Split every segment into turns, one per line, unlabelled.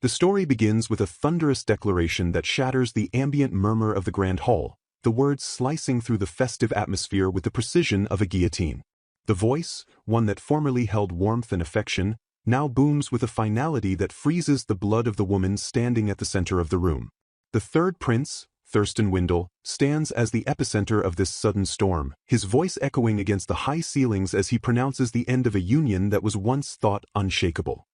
The story begins with a thunderous declaration that shatters the ambient murmur of the grand hall, the words slicing through the festive atmosphere with the precision of a guillotine. The voice, one that formerly held warmth and affection, now booms with a finality that freezes the blood of the woman standing at the center of the room. The third prince, Thurston Windle, stands as the epicenter of this sudden storm, his voice echoing against the high ceilings as he pronounces the end of a union that was once thought unshakable.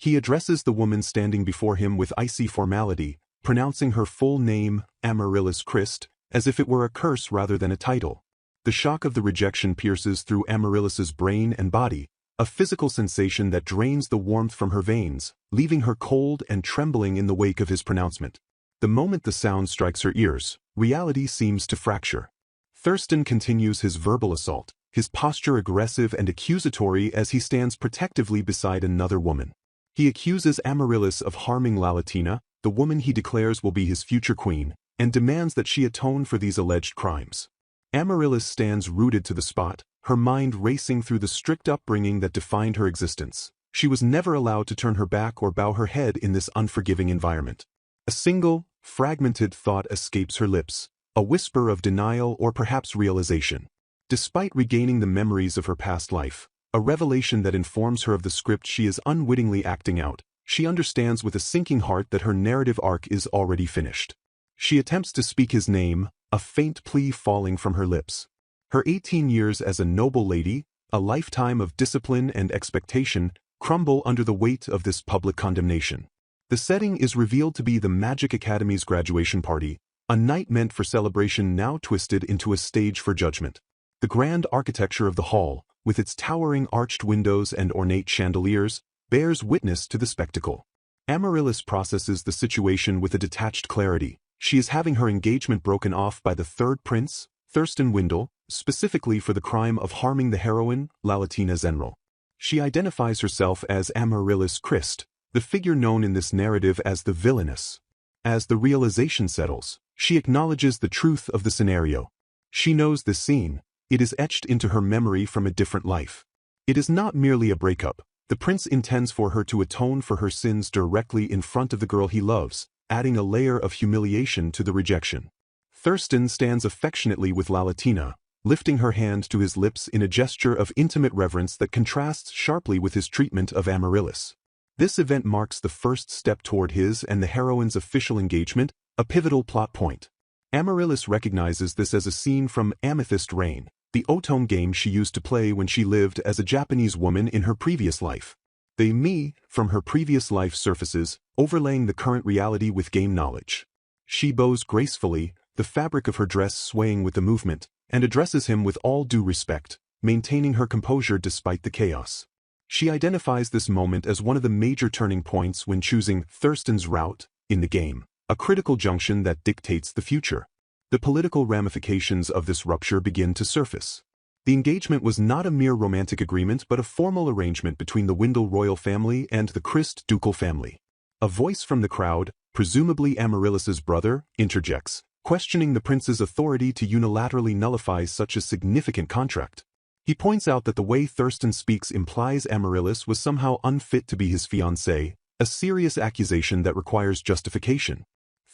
He addresses the woman standing before him with icy formality, pronouncing her full name, Amaryllis Christ, as if it were a curse rather than a title. The shock of the rejection pierces through Amaryllis's brain and body, a physical sensation that drains the warmth from her veins, leaving her cold and trembling in the wake of his pronouncement. The moment the sound strikes her ears, reality seems to fracture. Thurston continues his verbal assault, his posture aggressive and accusatory as he stands protectively beside another woman. He accuses Amaryllis of harming Lalatina, the woman he declares will be his future queen, and demands that she atone for these alleged crimes. Amaryllis stands rooted to the spot, her mind racing through the strict upbringing that defined her existence. She was never allowed to turn her back or bow her head in this unforgiving environment. A single, fragmented thought escapes her lips, a whisper of denial or perhaps realization. Despite regaining the memories of her past life, a revelation that informs her of the script she is unwittingly acting out, she understands with a sinking heart that her narrative arc is already finished. She attempts to speak his name, a faint plea falling from her lips. Her 18 years as a noble lady, a lifetime of discipline and expectation, crumble under the weight of this public condemnation. The setting is revealed to be the Magic Academy's graduation party, a night meant for celebration now twisted into a stage for judgment. The grand architecture of the hall, with its towering arched windows and ornate chandeliers, bears witness to the spectacle. Amaryllis processes the situation with a detached clarity. She is having her engagement broken off by the third prince, Thurston Windle, specifically for the crime of harming the heroine, Lalatina Zenral. She identifies herself as Amaryllis Christ, the figure known in this narrative as the Villainess. As the realization settles, she acknowledges the truth of the scenario. She knows this scene. It is etched into her memory from a different life. It is not merely a breakup. The prince intends for her to atone for her sins directly in front of the girl he loves, adding a layer of humiliation to the rejection. Thurston stands affectionately with Lalatina, lifting her hand to his lips in a gesture of intimate reverence that contrasts sharply with his treatment of Amaryllis. This event marks the first step toward his and the heroine's official engagement, a pivotal plot point. Amaryllis recognizes this as a scene from Amethyst Rain, the Otome game she used to play when she lived as a Japanese woman in her previous life. The me from her previous life surfaces, overlaying the current reality with game knowledge. She bows gracefully, the fabric of her dress swaying with the movement, and addresses him with all due respect, maintaining her composure despite the chaos. She identifies this moment as one of the major turning points when choosing Thurston's route in the game, a critical junction that dictates the future. The political ramifications of this rupture begin to surface. The engagement was not a mere romantic agreement but a formal arrangement between the Windle royal family and the Christ ducal family. A voice from the crowd, presumably Amaryllis's brother, interjects, questioning the prince's authority to unilaterally nullify such a significant contract. He points out that the way Thurston speaks implies Amaryllis was somehow unfit to be his fiancée, a serious accusation that requires justification.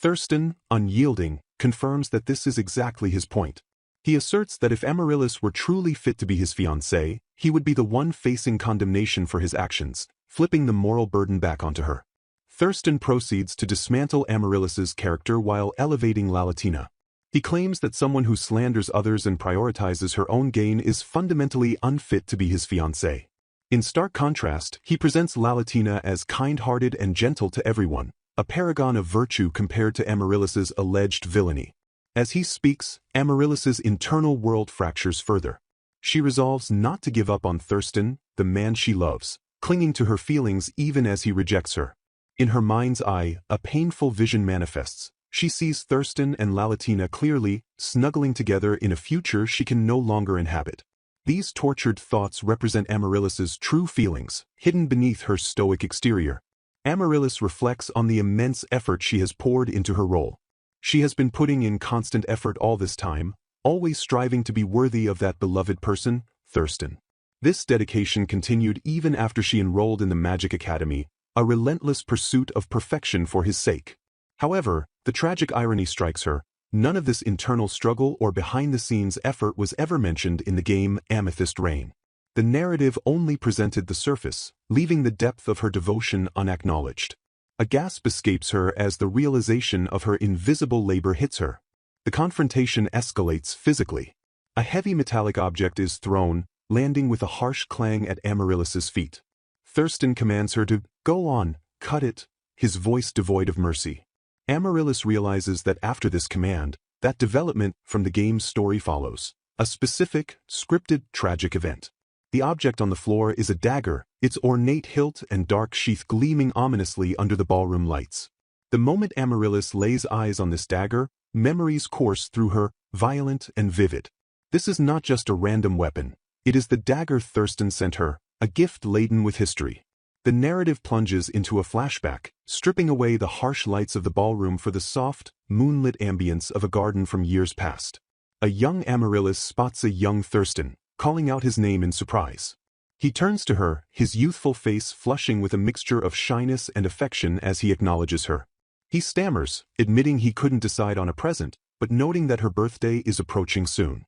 Thurston, unyielding, confirms that this is exactly his point. He asserts that if Amaryllis were truly fit to be his fiancée, he would be the one facing condemnation for his actions, flipping the moral burden back onto her. Thurston proceeds to dismantle Amaryllis's character while elevating Lalatina. He claims that someone who slanders others and prioritizes her own gain is fundamentally unfit to be his fiancée. In stark contrast, he presents Lalatina as kind-hearted and gentle to everyone, a paragon of virtue compared to Amaryllis's alleged villainy. As he speaks, Amaryllis's internal world fractures further. She resolves not to give up on Thurston, the man she loves, clinging to her feelings even as he rejects her. In her mind's eye, a painful vision manifests. She sees Thurston and Lalatina clearly, snuggling together in a future she can no longer inhabit. These tortured thoughts represent Amaryllis's true feelings, hidden beneath her stoic exterior. Amaryllis reflects on the immense effort she has poured into her role. She has been putting in constant effort all this time, always striving to be worthy of that beloved person, Thurston. This dedication continued even after she enrolled in the Magic Academy, a relentless pursuit of perfection for his sake. However, the tragic irony strikes her. None of this internal struggle or behind-the-scenes effort was ever mentioned in the game Amethyst Rain. The narrative only presented the surface, leaving the depth of her devotion unacknowledged. A gasp escapes her as the realization of her invisible labor hits her. The confrontation escalates physically. A heavy metallic object is thrown, landing with a harsh clang at Amaryllis's feet. Thurston commands her to go on, cut it, his voice devoid of mercy. Amaryllis realizes that after this command, that development from the game's story follows. A specific, scripted, tragic event. The object on the floor is a dagger, its ornate hilt and dark sheath gleaming ominously under the ballroom lights. The moment Amaryllis lays eyes on this dagger, memories course through her, violent and vivid. This is not just a random weapon. It is the dagger Thurston sent her, a gift laden with history. The narrative plunges into a flashback, stripping away the harsh lights of the ballroom for the soft, moonlit ambience of a garden from years past. A young Amaryllis spots a young Thurston, calling out his name in surprise. He turns to her, his youthful face flushing with a mixture of shyness and affection as he acknowledges her. He stammers, admitting he couldn't decide on a present, but noting that her birthday is approaching soon.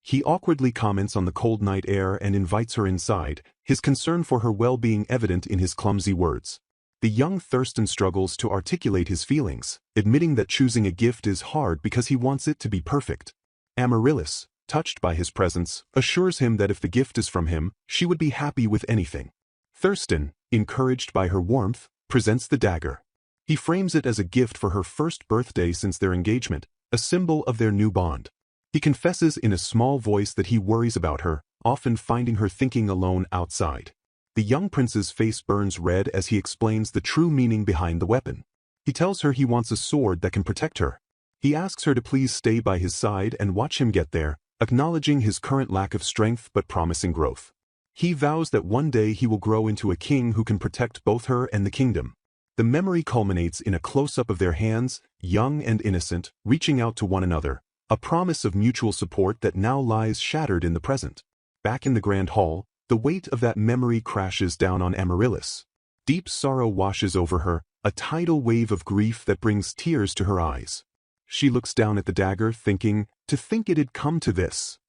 He awkwardly comments on the cold night air and invites her inside, his concern for her well-being evident in his clumsy words. The young Thurston struggles to articulate his feelings, admitting that choosing a gift is hard because he wants it to be perfect. Amaryllis, touched by his presence, assures him that if the gift is from him, she would be happy with anything. Thurston, encouraged by her warmth, presents the dagger. He frames it as a gift for her first birthday since their engagement, a symbol of their new bond. He confesses in a small voice that he worries about her, often finding her thinking alone outside. The young prince's face burns red as he explains the true meaning behind the weapon. He tells her he wants a sword that can protect her. He asks her to please stay by his side and watch him get there, acknowledging his current lack of strength but promising growth. He vows that one day he will grow into a king who can protect both her and the kingdom. The memory culminates in a close-up of their hands, young and innocent, reaching out to one another, a promise of mutual support that now lies shattered in the present. Back in the grand hall, the weight of that memory crashes down on Amaryllis. Deep sorrow washes over her, a tidal wave of grief that brings tears to her eyes. She looks down at the dagger thinking, to think it had come to this.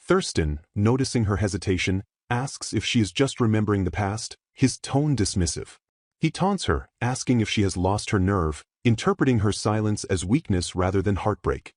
Thurston, noticing her hesitation, asks if she is just remembering the past, his tone dismissive. He taunts her, asking if she has lost her nerve, interpreting her silence as weakness rather than heartbreak.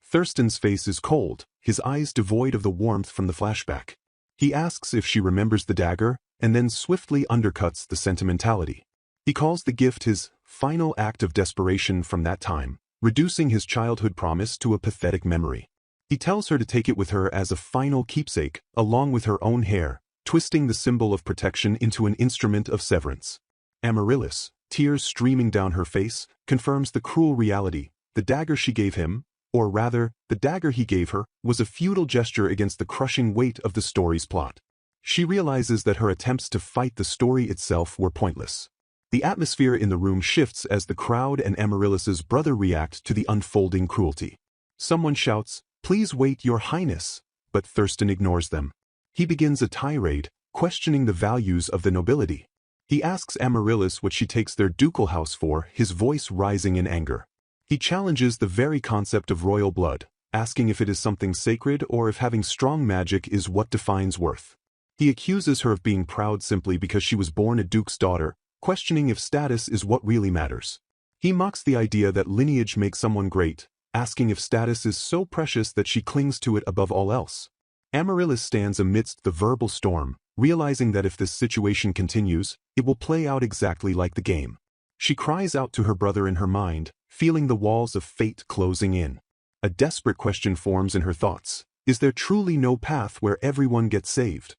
Thurston's face is cold, his eyes devoid of the warmth from the flashback. He asks if she remembers the dagger, and then swiftly undercuts the sentimentality. He calls the gift his final act of desperation from that time, reducing his childhood promise to a pathetic memory. He tells her to take it with her as a final keepsake, along with her own hair, twisting the symbol of protection into an instrument of severance. Amaryllis, tears streaming down her face, confirms the cruel reality. The dagger she gave him, or rather, the dagger he gave her, was a futile gesture against the crushing weight of the story's plot. She realizes that her attempts to fight the story itself were pointless. The atmosphere in the room shifts as the crowd and Amaryllis's brother react to the unfolding cruelty. Someone shouts, "Please wait, Your Highness," but Thurston ignores them. He begins a tirade, questioning the values of the nobility. He asks Amaryllis what she takes their ducal house for, his voice rising in anger. He challenges the very concept of royal blood, asking if it is something sacred or if having strong magic is what defines worth. He accuses her of being proud simply because she was born a duke's daughter, questioning if status is what really matters. He mocks the idea that lineage makes someone great, asking if status is so precious that she clings to it above all else. Amaryllis stands amidst the verbal storm, realizing that if this situation continues, it will play out exactly like the game. She cries out to her brother in her mind, feeling the walls of fate closing in. A desperate question forms in her thoughts. Is there truly no path where everyone gets saved?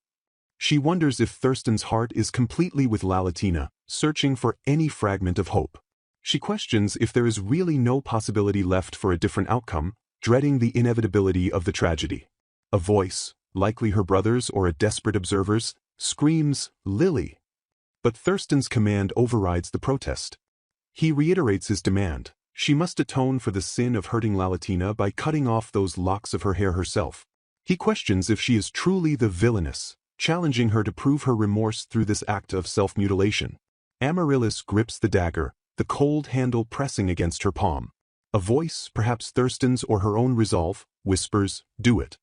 She wonders if Thurston's heart is completely with Lalatina, searching for any fragment of hope. She questions if there is really no possibility left for a different outcome, dreading the inevitability of the tragedy. A voice, likely her brother's or a desperate observer's, screams, "Lily!" But Thurston's command overrides the protest. He reiterates his demand. She must atone for the sin of hurting Lalatina by cutting off those locks of her hair herself. He questions if she is truly the Villainess, challenging her to prove her remorse through this act of self-mutilation. Amaryllis grips the dagger, the cold handle pressing against her palm. A voice, perhaps Thurston's or her own resolve, whispers, "Do it."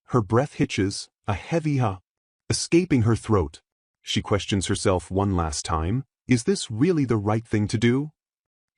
Her breath hitches, a heavy escaping her throat. She questions herself one last time, is this really the right thing to do?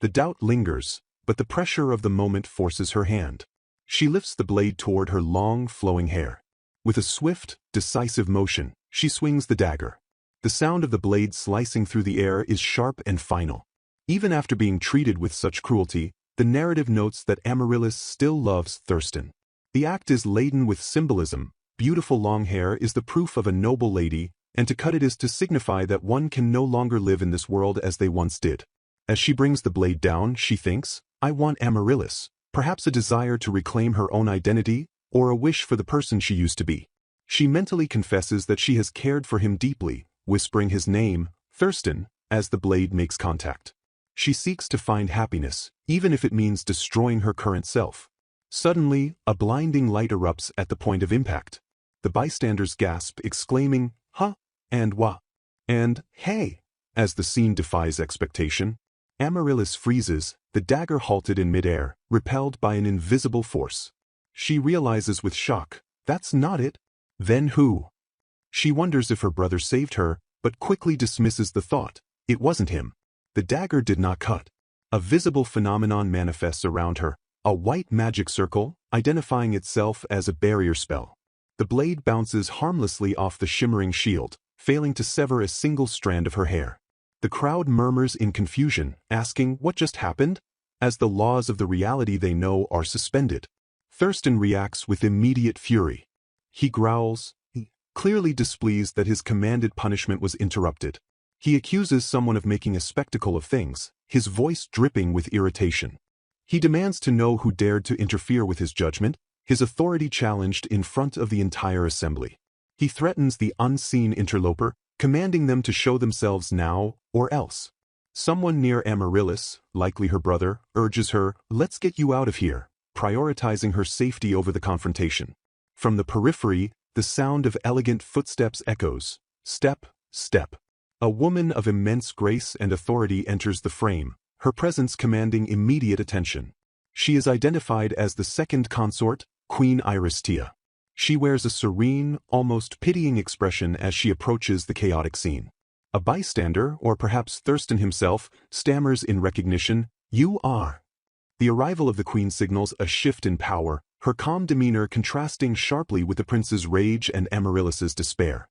The doubt lingers, but the pressure of the moment forces her hand. She lifts the blade toward her long, flowing hair. With a swift, decisive motion, she swings the dagger. The sound of the blade slicing through the air is sharp and final. Even after being treated with such cruelty, the narrative notes that Amaryllis still loves Thurston. The act is laden with symbolism. Beautiful long hair is the proof of a noble lady, and to cut it is to signify that one can no longer live in this world as they once did. As she brings the blade down, she thinks, I want Amaryllis, perhaps a desire to reclaim her own identity, or a wish for the person she used to be. She mentally confesses that she has cared for him deeply, whispering his name, Thurston, as the blade makes contact. She seeks to find happiness, even if it means destroying her current self. Suddenly, a blinding light erupts at the point of impact. The bystanders gasp, exclaiming, "Huh!" and "Wah!" and "Hey!" as the scene defies expectation. Amaryllis freezes, the dagger halted in midair, repelled by an invisible force. She realizes with shock, that's not it. Then who? She wonders if her brother saved her, but quickly dismisses the thought. It wasn't him. The dagger did not cut. A visible phenomenon manifests around her, a white magic circle, identifying itself as a barrier spell. The blade bounces harmlessly off the shimmering shield, failing to sever a single strand of her hair. The crowd murmurs in confusion, asking what just happened, as the laws of the reality they know are suspended. Thurston reacts with immediate fury. He growls, clearly displeased that his commanded punishment was interrupted. He accuses someone of making a spectacle of things, his voice dripping with irritation. He demands to know who dared to interfere with his judgment, his authority challenged in front of the entire assembly. He threatens the unseen interloper, commanding them to show themselves now or else. Someone near Amaryllis, likely her brother, urges her, "Let's get you out of here," prioritizing her safety over the confrontation. From the periphery, the sound of elegant footsteps echoes. Step, step. A woman of immense grace and authority enters the frame, her presence commanding immediate attention. She is identified as the second consort, Queen Iristia. She wears a serene, almost pitying expression as she approaches the chaotic scene. A bystander, or perhaps Thurston himself, stammers in recognition, "You are." The arrival of the Queen signals a shift in power, her calm demeanor contrasting sharply with the prince's rage and Amaryllis's despair.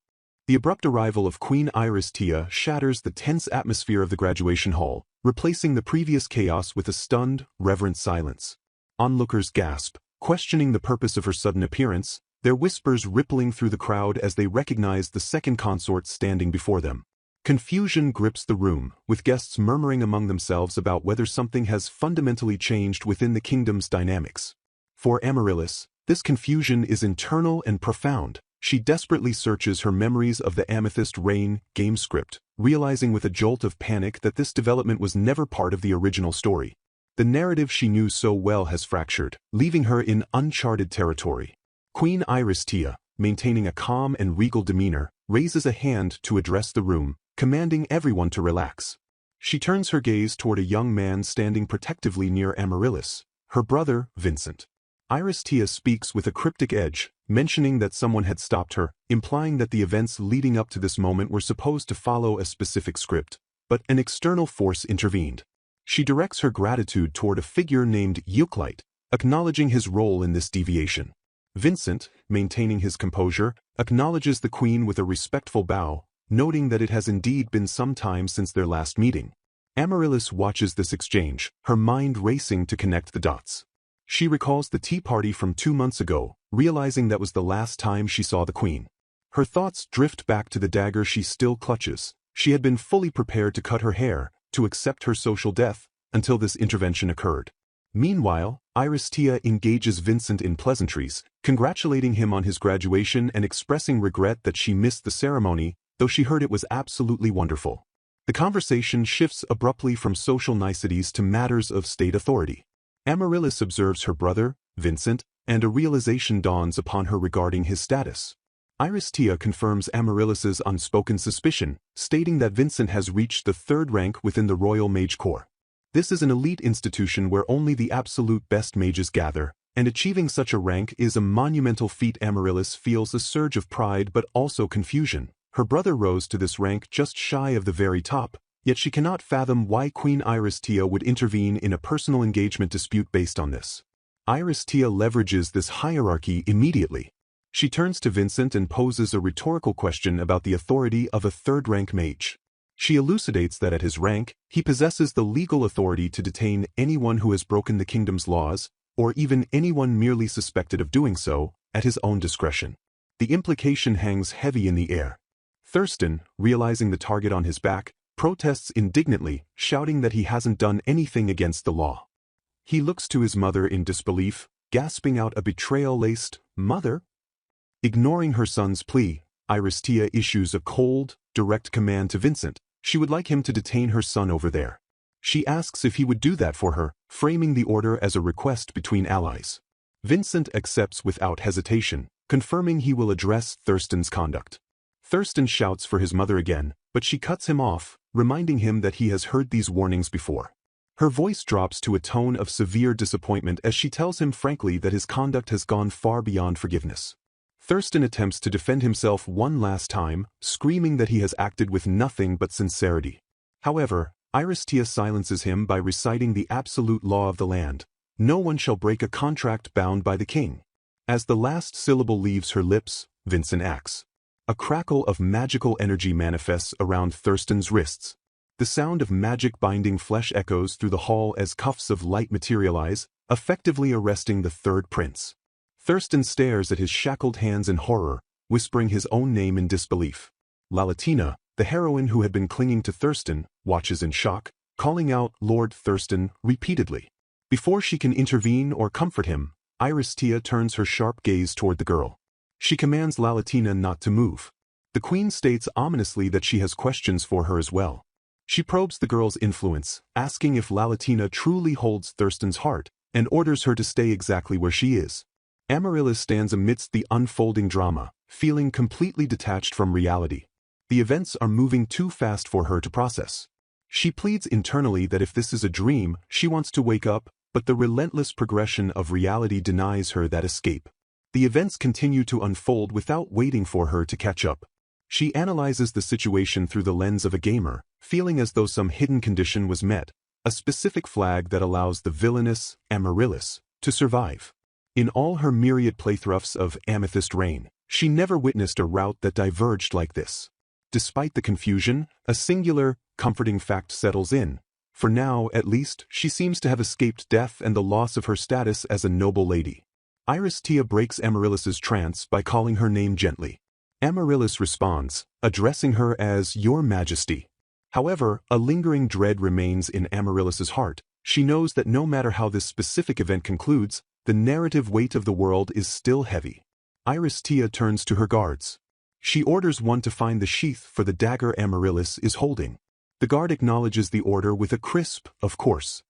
The abrupt arrival of Queen Iristia shatters the tense atmosphere of the graduation hall, replacing the previous chaos with a stunned, reverent silence. Onlookers gasp, questioning the purpose of her sudden appearance, their whispers rippling through the crowd as they recognize the second consort standing before them. Confusion grips the room, with guests murmuring among themselves about whether something has fundamentally changed within the kingdom's dynamics. For Amaryllis, this confusion is internal and profound. She desperately searches her memories of the Amethyst Rain game script, realizing with a jolt of panic that this development was never part of the original story. The narrative she knew so well has fractured, leaving her in uncharted territory. Queen Iristia, maintaining a calm and regal demeanor, raises a hand to address the room, commanding everyone to relax. She turns her gaze toward a young man standing protectively near Amaryllis, her brother, Vincent. Iristia speaks with a cryptic edge, mentioning that someone had stopped her, implying that the events leading up to this moment were supposed to follow a specific script, but an external force intervened. She directs her gratitude toward a figure named Euclite, acknowledging his role in this deviation. Vincent, maintaining his composure, acknowledges the Queen with a respectful bow, noting that it has indeed been some time since their last meeting. Amaryllis watches this exchange, her mind racing to connect the dots. She recalls the tea party from 2 months ago, realizing that was the last time she saw the Queen. Her thoughts drift back to the dagger she still clutches. She had been fully prepared to cut her hair, to accept her social death, until this intervention occurred. Meanwhile, Iristia engages Vincent in pleasantries, congratulating him on his graduation and expressing regret that she missed the ceremony, though she heard it was absolutely wonderful. The conversation shifts abruptly from social niceties to matters of state authority. Amaryllis observes her brother, Vincent, and a realization dawns upon her regarding his status. Iristia confirms Amaryllis's unspoken suspicion, stating that Vincent has reached the 3rd rank within the Royal Mage Corps. This is an elite institution where only the absolute best mages gather, and achieving such a rank is a monumental feat. Amaryllis feels a surge of pride but also confusion. Her brother rose to this rank just shy of the very top, yet she cannot fathom why Queen Iristia would intervene in a personal engagement dispute based on this. Iristia leverages this hierarchy immediately. She turns to Vincent and poses a rhetorical question about the authority of a 3rd-rank mage. She elucidates that at his rank, he possesses the legal authority to detain anyone who has broken the kingdom's laws, or even anyone merely suspected of doing so, at his own discretion. The implication hangs heavy in the air. Thurston, realizing the target on his back, protests indignantly, shouting that he hasn't done anything against the law. He looks to his mother in disbelief, gasping out a betrayal-laced, "Mother?" Ignoring her son's plea, Iristia issues a cold, direct command to Vincent. She would like him to detain her son over there. She asks if he would do that for her, framing the order as a request between allies. Vincent accepts without hesitation, confirming he will address Thurston's conduct. Thurston shouts for his mother again, but she cuts him off, reminding him that he has heard these warnings before. Her voice drops to a tone of severe disappointment as she tells him frankly that his conduct has gone far beyond forgiveness. Thurston attempts to defend himself one last time, screaming that he has acted with nothing but sincerity. However, Iristia silences him by reciting the absolute law of the land. No one shall break a contract bound by the king. As the last syllable leaves her lips, Vincent acts. A crackle of magical energy manifests around Thurston's wrists. The sound of magic binding flesh echoes through the hall as cuffs of light materialize, effectively arresting the 3rd prince. Thurston stares at his shackled hands in horror, whispering his own name in disbelief. Lalatina, the heroine who had been clinging to Thurston, watches in shock, calling out "Lord Thurston" repeatedly. Before she can intervene or comfort him, Iristia turns her sharp gaze toward the girl. She commands Lalatina not to move. The queen states ominously that she has questions for her as well. She probes the girl's influence, asking if Lalatina truly holds Thurston's heart, and orders her to stay exactly where she is. Amaryllis stands amidst the unfolding drama, feeling completely detached from reality. The events are moving too fast for her to process. She pleads internally that if this is a dream, she wants to wake up, but the relentless progression of reality denies her that escape. The events continue to unfold without waiting for her to catch up. She analyzes the situation through the lens of a gamer, feeling as though some hidden condition was met, a specific flag that allows the villainess, Amaryllis, to survive. In all her myriad playthroughs of Amethyst Rain, she never witnessed a route that diverged like this. Despite the confusion, a singular, comforting fact settles in. For now, at least, she seems to have escaped death and the loss of her status as a noble lady. Iristia breaks Amaryllis's trance by calling her name gently. Amaryllis responds, addressing her as "Your Majesty." However, a lingering dread remains in Amaryllis's heart. She knows that no matter how this specific event concludes, the narrative weight of the world is still heavy. Iristia turns to her guards. She orders one to find the sheath for the dagger Amaryllis is holding. The guard acknowledges the order with a crisp, "Of course."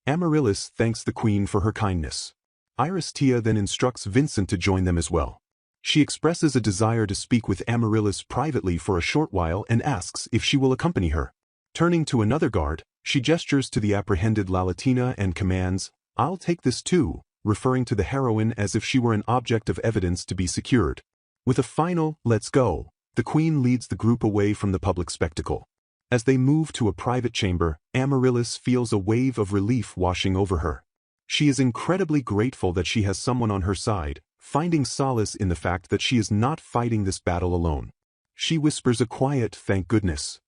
Amaryllis thanks the queen for her kindness. Iristia then instructs Vincent to join them as well. She expresses a desire to speak with Amaryllis privately for a short while and asks if she will accompany her. Turning to another guard, she gestures to the apprehended Lalatina and commands, "I'll take this too," referring to the heroine as if she were an object of evidence to be secured. With a final "let's go," the queen leads the group away from the public spectacle. As they move to a private chamber, Amaryllis feels a wave of relief washing over her. She is incredibly grateful that she has someone on her side, finding solace in the fact that she is not fighting this battle alone. She whispers a quiet "thank goodness."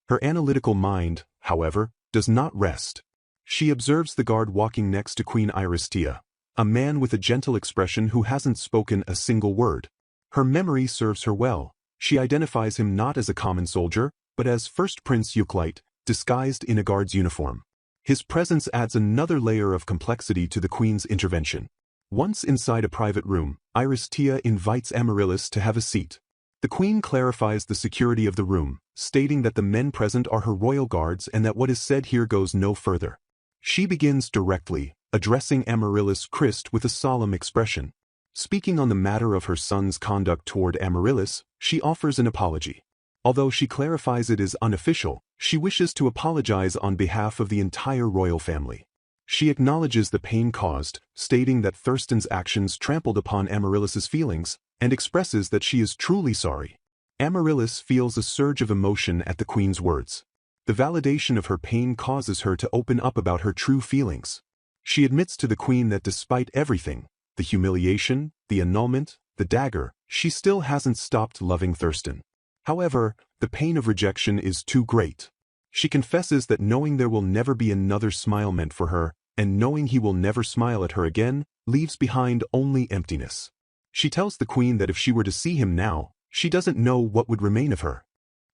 Her analytical mind, however, does not rest. She observes the guard walking next to Queen Iristia, a man with a gentle expression who hasn't spoken a single word. Her memory serves her well. She identifies him not as a common soldier, but as First Prince Euclite, disguised in a guard's uniform. His presence adds another layer of complexity to the queen's intervention. Once inside a private room, Iristia invites Amaryllis to have a seat. The queen clarifies the security of the room, stating that the men present are her royal guards and that what is said here goes no further. She begins directly, addressing Amaryllis Christ with a solemn expression. Speaking on the matter of her son's conduct toward Amaryllis, she offers an apology. Although she clarifies it is unofficial, she wishes to apologize on behalf of the entire royal family. She acknowledges the pain caused, stating that Thurston's actions trampled upon Amaryllis's feelings, and expresses that she is truly sorry. Amaryllis feels a surge of emotion at the queen's words. The validation of her pain causes her to open up about her true feelings. She admits to the queen that despite everything, the humiliation, the annulment, the dagger, she still hasn't stopped loving Thurston. However, the pain of rejection is too great. She confesses that knowing there will never be another smile meant for her, and knowing he will never smile at her again, leaves behind only emptiness. She tells the queen that if she were to see him now, she doesn't know what would remain of her.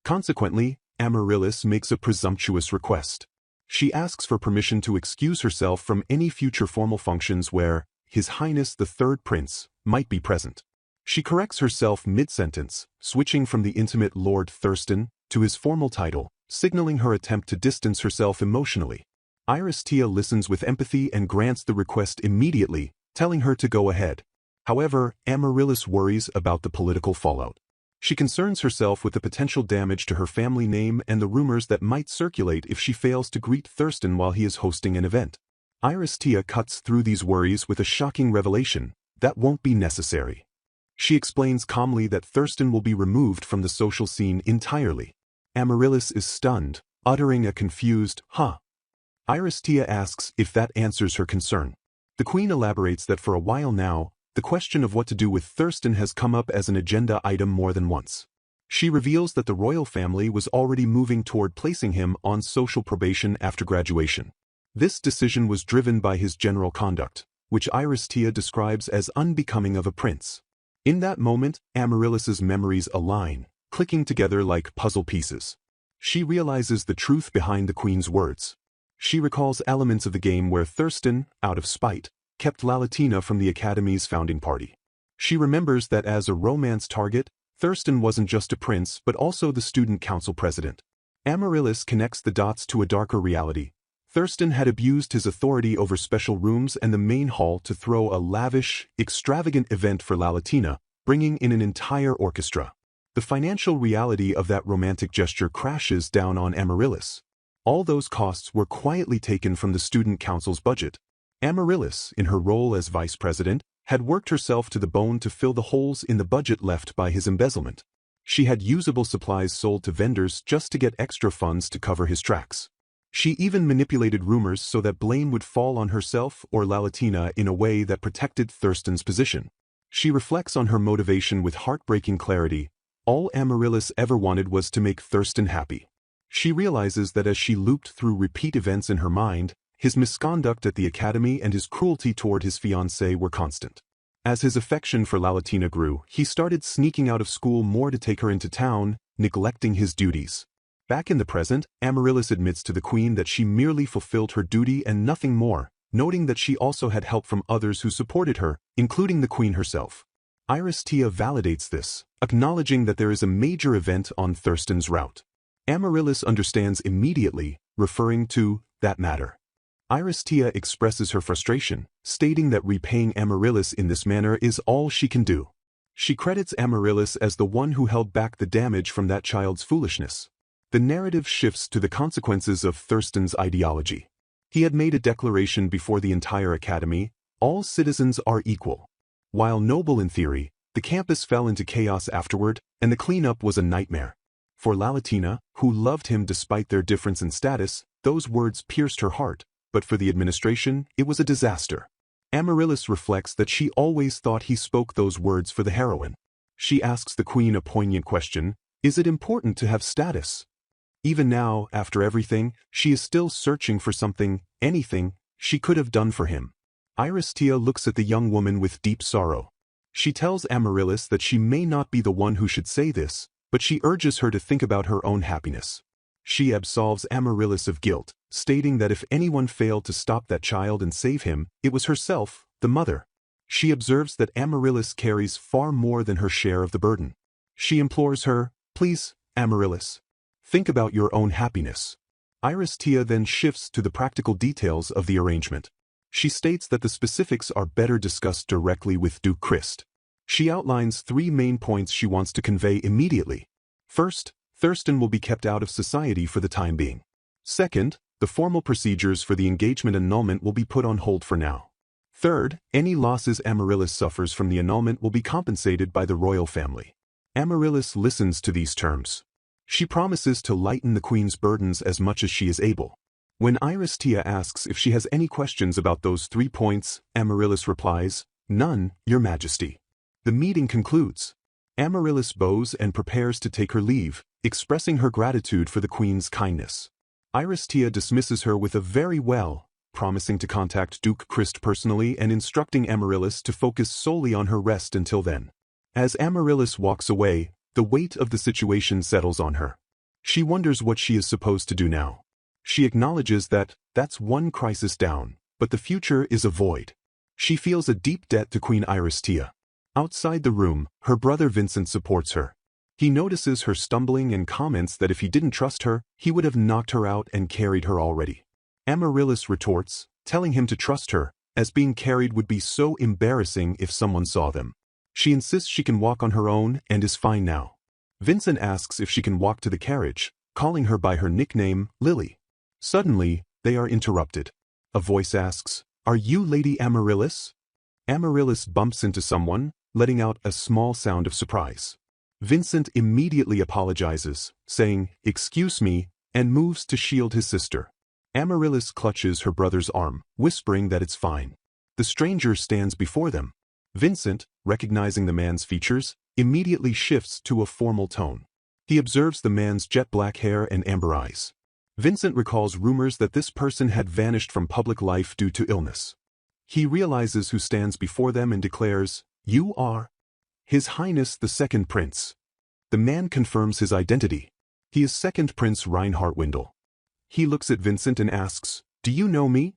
Consequently, Amaryllis makes a presumptuous request. She asks for permission to excuse herself from any future formal functions where His Highness the Third Prince might be present. She corrects herself mid-sentence, switching from the intimate Lord Thurston to his formal title, signaling her attempt to distance herself emotionally. Iris-Tia listens with empathy and grants the request immediately, telling her to go ahead. However, Amaryllis worries about the political fallout. She concerns herself with the potential damage to her family name and the rumors that might circulate if she fails to greet Thurston while he is hosting an event. Iris-Tia cuts through these worries with a shocking revelation: that won't be necessary. She explains calmly that Thurston will be removed from the social scene entirely. Amaryllis is stunned, uttering a confused, "Huh?" Iris-Tia asks if that answers her concern. The queen elaborates that for a while now, the question of what to do with Thurston has come up as an agenda item more than once. She reveals that the royal family was already moving toward placing him on social probation after graduation. This decision was driven by his general conduct, which Iris-Tia describes as unbecoming of a prince. In that moment, Amaryllis's memories align, clicking together like puzzle pieces. She realizes the truth behind the queen's words. She recalls elements of the game where Thurston, out of spite, kept Lalatina from the Academy's founding party. She remembers that as a romance target, Thurston wasn't just a prince but also the student council president. Amaryllis connects the dots to a darker reality. Thurston had abused his authority over special rooms and the main hall to throw a lavish, extravagant event for Lalatina, bringing in an entire orchestra. The financial reality of that romantic gesture crashes down on Amaryllis. All those costs were quietly taken from the student council's budget. Amaryllis, in her role as vice president, had worked herself to the bone to fill the holes in the budget left by his embezzlement. She had usable supplies sold to vendors just to get extra funds to cover his tracks. She even manipulated rumors so that blame would fall on herself or Lalatina in a way that protected Thurston's position. She reflects on her motivation with heartbreaking clarity. All Amaryllis ever wanted was to make Thurston happy. She realizes that as she looped through repeat events in her mind, his misconduct at the academy and his cruelty toward his fiancée were constant. As his affection for Lalatina grew, he started sneaking out of school more to take her into town, neglecting his duties. Back in the present, Amaryllis admits to the queen that she merely fulfilled her duty and nothing more, noting that she also had help from others who supported her, including the queen herself. Iris-Tia validates this, acknowledging that there is a major event on Thurston's route. Amaryllis understands immediately, referring to that matter. Iris-Tia expresses her frustration, stating that repaying Amaryllis in this manner is all she can do. She credits Amaryllis as the one who held back the damage from that child's foolishness. The narrative shifts to the consequences of Thurston's ideology. He had made a declaration before the entire academy: all citizens are equal. While noble in theory, the campus fell into chaos afterward, and the cleanup was a nightmare. For Lalatina, who loved him despite their difference in status, those words pierced her heart, but for the administration, it was a disaster. Amaryllis reflects that she always thought he spoke those words for the heroine. She asks the queen a poignant question: is it important to have status? Even now, after everything, she is still searching for something, anything, she could have done for him. Iris-Tia looks at the young woman with deep sorrow. She tells Amaryllis that she may not be the one who should say this, but she urges her to think about her own happiness. She absolves Amaryllis of guilt, stating that if anyone failed to stop that child and save him, it was herself, the mother. She observes that Amaryllis carries far more than her share of the burden. She implores her, "Please, Amaryllis, think about your own happiness." Iris-Tia then shifts to the practical details of the arrangement. She states that the specifics are better discussed directly with Duke Christ. She outlines 3 main points she wants to convey immediately. First, Thurston will be kept out of society for the time being. Second, the formal procedures for the engagement annulment will be put on hold for now. Third, any losses Amaryllis suffers from the annulment will be compensated by the royal family. Amaryllis listens to these terms. She promises to lighten the queen's burdens as much as she is able. When Iris-Tia asks if she has any questions about those 3 points, Amaryllis replies, "None, Your Majesty." The meeting concludes. Amaryllis bows and prepares to take her leave, expressing her gratitude for the queen's kindness. Iris-Tia dismisses her with a "very well," promising to contact Duke Christ personally and instructing Amaryllis to focus solely on her rest until then. As Amaryllis walks away, the weight of the situation settles on her. She wonders what she is supposed to do now. She acknowledges that that's one crisis down, but the future is a void. She feels a deep debt to Queen Iris-Tia. Outside the room, her brother Vincent supports her. He notices her stumbling and comments that if he didn't trust her, he would have knocked her out and carried her already. Amaryllis retorts, telling him to trust her, as being carried would be so embarrassing if someone saw them. She insists she can walk on her own and is fine now. Vincent asks if she can walk to the carriage, calling her by her nickname, Lily. Suddenly, they are interrupted. A voice asks, "Are you Lady Amaryllis?" Amaryllis bumps into someone, letting out a small sound of surprise. Vincent immediately apologizes, saying, "Excuse me," and moves to shield his sister. Amaryllis clutches her brother's arm, whispering that it's fine. The stranger stands before them. Vincent, recognizing the man's features, immediately shifts to a formal tone. He observes the man's jet-black hair and amber eyes. Vincent recalls rumors that this person had vanished from public life due to illness. He realizes who stands before them and declares, "You are His Highness the Second Prince." The man confirms his identity. He is Second Prince Reinhardt Windle. He looks at Vincent and asks, "Do you know me?"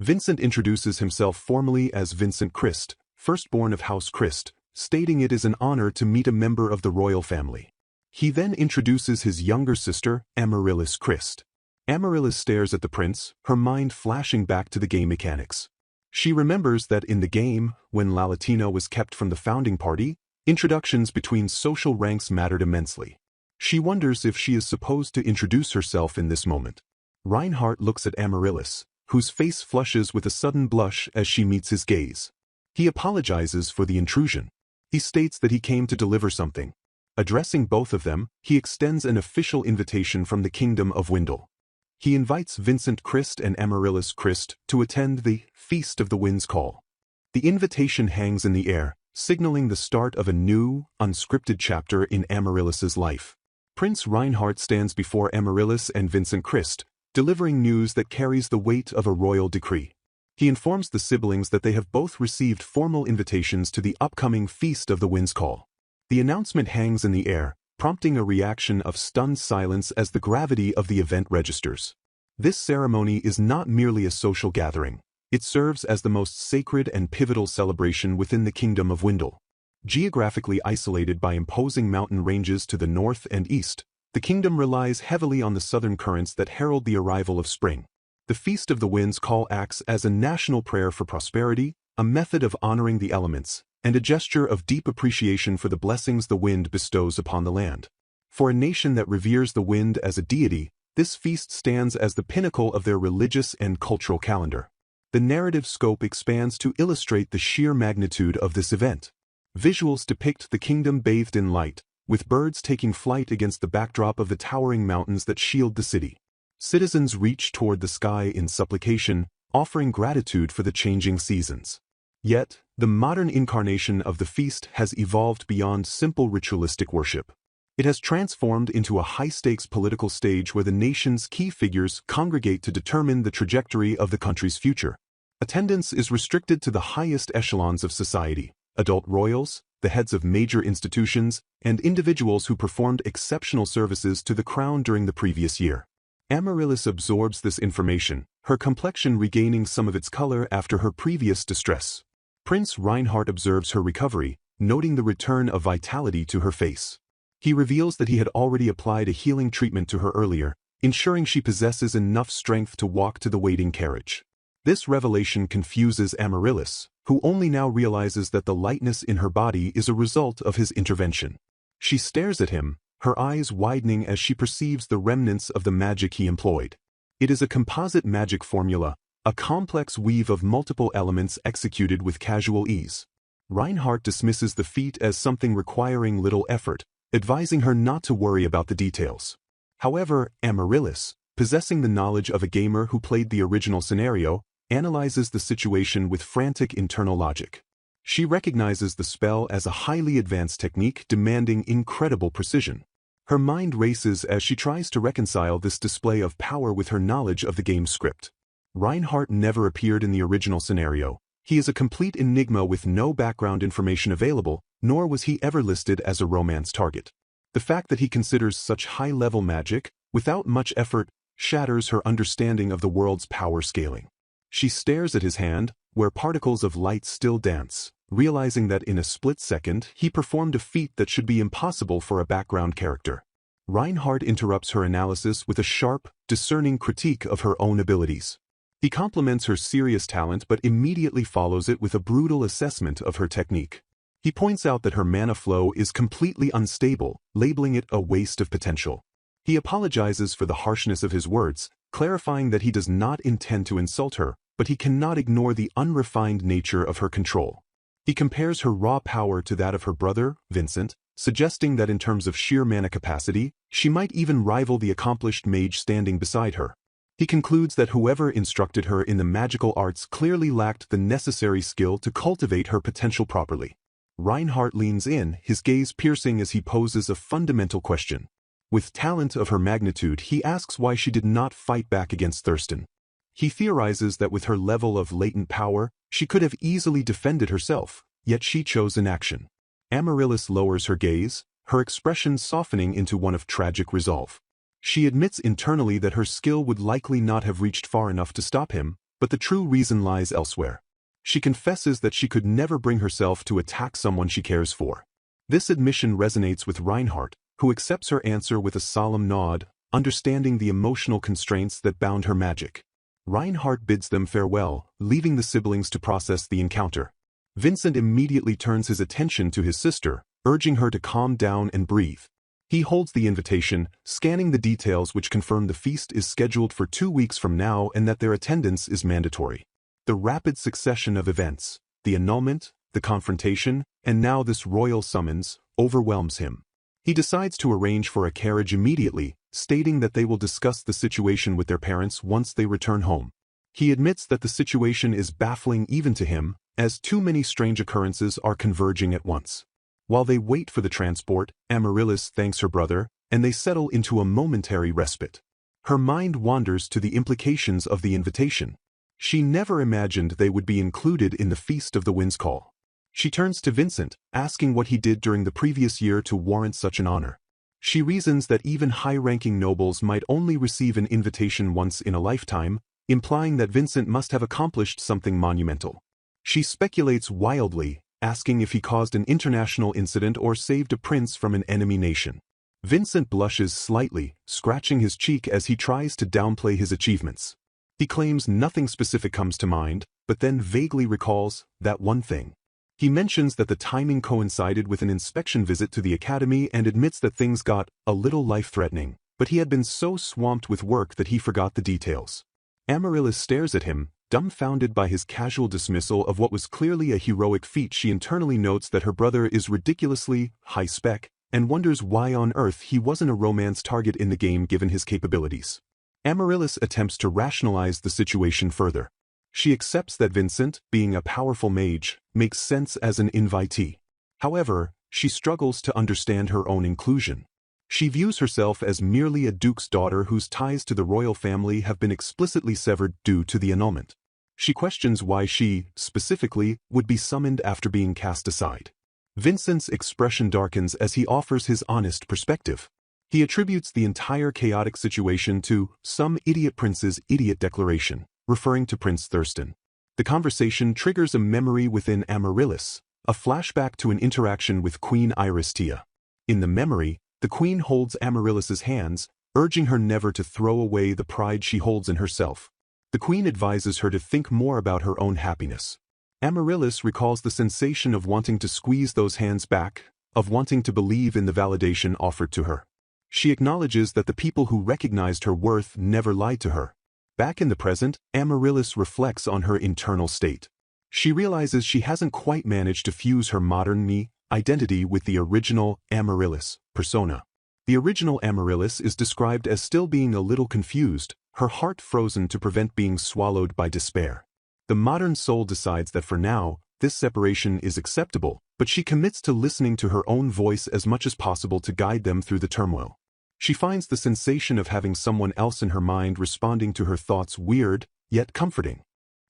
Vincent introduces himself formally as Vincent Christ, firstborn of House Christ, stating it is an honor to meet a member of the royal family. He then introduces his younger sister, Amaryllis Christ. Amaryllis stares at the prince, her mind flashing back to the game mechanics. She remembers that in the game, when Lalatina was kept from the founding party, introductions between social ranks mattered immensely. She wonders if she is supposed to introduce herself in this moment. Reinhardt looks at Amaryllis, whose face flushes with a sudden blush as she meets his gaze. He apologizes for the intrusion. He states that he came to deliver something. Addressing both of them, he extends an official invitation from the Kingdom of Windle. He invites Vincent Christ and Amaryllis Christ to attend the Feast of the Wind's Call. The invitation hangs in the air, signaling the start of a new, unscripted chapter in Amaryllis's life. Prince Reinhardt stands before Amaryllis and Vincent Christ, delivering news that carries the weight of a royal decree. He informs the siblings that they have both received formal invitations to the upcoming Feast of the Wind's Call. The announcement hangs in the air, prompting a reaction of stunned silence as the gravity of the event registers. This ceremony is not merely a social gathering. It serves as the most sacred and pivotal celebration within the Kingdom of Windle. Geographically isolated by imposing mountain ranges to the north and east, the kingdom relies heavily on the southern currents that herald the arrival of spring. The Feast of the Wind's Call acts as a national prayer for prosperity, a method of honoring the elements, and a gesture of deep appreciation for the blessings the wind bestows upon the land. For a nation that reveres the wind as a deity, this feast stands as the pinnacle of their religious and cultural calendar. The narrative scope expands to illustrate the sheer magnitude of this event. Visuals depict the kingdom bathed in light, with birds taking flight against the backdrop of the towering mountains that shield the city. Citizens reach toward the sky in supplication, offering gratitude for the changing seasons. Yet, the modern incarnation of the feast has evolved beyond simple ritualistic worship. It has transformed into a high-stakes political stage where the nation's key figures congregate to determine the trajectory of the country's future. Attendance is restricted to the highest echelons of society: adult royals, the heads of major institutions, and individuals who performed exceptional services to the crown during the previous year. Amaryllis absorbs this information, her complexion regaining some of its color after her previous distress. Prince Reinhardt observes her recovery, noting the return of vitality to her face. He reveals that he had already applied a healing treatment to her earlier, ensuring she possesses enough strength to walk to the waiting carriage. This revelation confuses Amaryllis, who only now realizes that the lightness in her body is a result of his intervention. She stares at him, her eyes widening as she perceives the remnants of the magic he employed. It is a composite magic formula, a complex weave of multiple elements executed with casual ease. Reinhardt dismisses the feat as something requiring little effort, advising her not to worry about the details. However, Amaryllis, possessing the knowledge of a gamer who played the original scenario, analyzes the situation with frantic internal logic. She recognizes the spell as a highly advanced technique demanding incredible precision. Her mind races as she tries to reconcile this display of power with her knowledge of the game's script. Reinhardt never appeared in the original scenario. He is a complete enigma with no background information available, nor was he ever listed as a romance target. The fact that he considers such high-level magic, without much effort, shatters her understanding of the world's power scaling. She stares at his hand, where particles of light still dance, realizing that in a split second he performed a feat that should be impossible for a background character. Reinhardt interrupts her analysis with a sharp, discerning critique of her own abilities. He compliments her serious talent but immediately follows it with a brutal assessment of her technique. He points out that her mana flow is completely unstable, labeling it a waste of potential. He apologizes for the harshness of his words, clarifying that he does not intend to insult her, but he cannot ignore the unrefined nature of her control. He compares her raw power to that of her brother, Vincent, suggesting that in terms of sheer mana capacity, she might even rival the accomplished mage standing beside her. He concludes that whoever instructed her in the magical arts clearly lacked the necessary skill to cultivate her potential properly. Reinhardt leans in, his gaze piercing as he poses a fundamental question. With talent of her magnitude, he asks why she did not fight back against Thurston. He theorizes that with her level of latent power, she could have easily defended herself, yet she chose inaction. Amaryllis lowers her gaze, her expression softening into one of tragic resolve. She admits internally that her skill would likely not have reached far enough to stop him, but the true reason lies elsewhere. She confesses that she could never bring herself to attack someone she cares for. This admission resonates with Reinhardt, who accepts her answer with a solemn nod, understanding the emotional constraints that bound her magic. Reinhardt bids them farewell, leaving the siblings to process the encounter. Vincent immediately turns his attention to his sister, urging her to calm down and breathe. He holds the invitation, scanning the details which confirm the feast is scheduled for 2 weeks from now and that their attendance is mandatory. The rapid succession of events, the annulment, the confrontation, and now this royal summons, overwhelms him. He decides to arrange for a carriage immediately, stating that they will discuss the situation with their parents once they return home. He admits that the situation is baffling even to him, as too many strange occurrences are converging at once. While they wait for the transport, Amaryllis thanks her brother, and they settle into a momentary respite. Her mind wanders to the implications of the invitation. She never imagined they would be included in the Feast of the Wind's Call. She turns to Vincent, asking what he did during the previous year to warrant such an honor. She reasons that even high-ranking nobles might only receive an invitation once in a lifetime, implying that Vincent must have accomplished something monumental. She speculates wildly, asking if he caused an international incident or saved a prince from an enemy nation. Vincent blushes slightly, scratching his cheek as he tries to downplay his achievements. He claims nothing specific comes to mind, but then vaguely recalls that one thing. He mentions that the timing coincided with an inspection visit to the academy and admits that things got a little life-threatening, but he had been so swamped with work that he forgot the details. Amaryllis stares at him, dumbfounded by his casual dismissal of what was clearly a heroic feat. She internally notes that her brother is ridiculously high-spec, and wonders why on earth he wasn't a romance target in the game given his capabilities. Amaryllis attempts to rationalize the situation further. She accepts that Vincent, being a powerful mage, makes sense as an invitee. However, she struggles to understand her own inclusion. She views herself as merely a duke's daughter whose ties to the royal family have been explicitly severed due to the annulment. She questions why she, specifically, would be summoned after being cast aside. Vincent's expression darkens as he offers his honest perspective. He attributes the entire chaotic situation to some idiot prince's idiot declaration, referring to Prince Thurston. The conversation triggers a memory within Amaryllis, a flashback to an interaction with Queen Iristia. In the memory, the queen holds Amaryllis's hands, urging her never to throw away the pride she holds in herself. The queen advises her to think more about her own happiness. Amaryllis recalls the sensation of wanting to squeeze those hands back, of wanting to believe in the validation offered to her. She acknowledges that the people who recognized her worth never lied to her. Back in the present, Amaryllis reflects on her internal state. She realizes she hasn't quite managed to fuse her modern me identity with the original Amaryllis persona. The original Amaryllis is described as still being a little confused, her heart frozen to prevent being swallowed by despair. The modern soul decides that for now, this separation is acceptable, but she commits to listening to her own voice as much as possible to guide them through the turmoil. She finds the sensation of having someone else in her mind responding to her thoughts weird, yet comforting.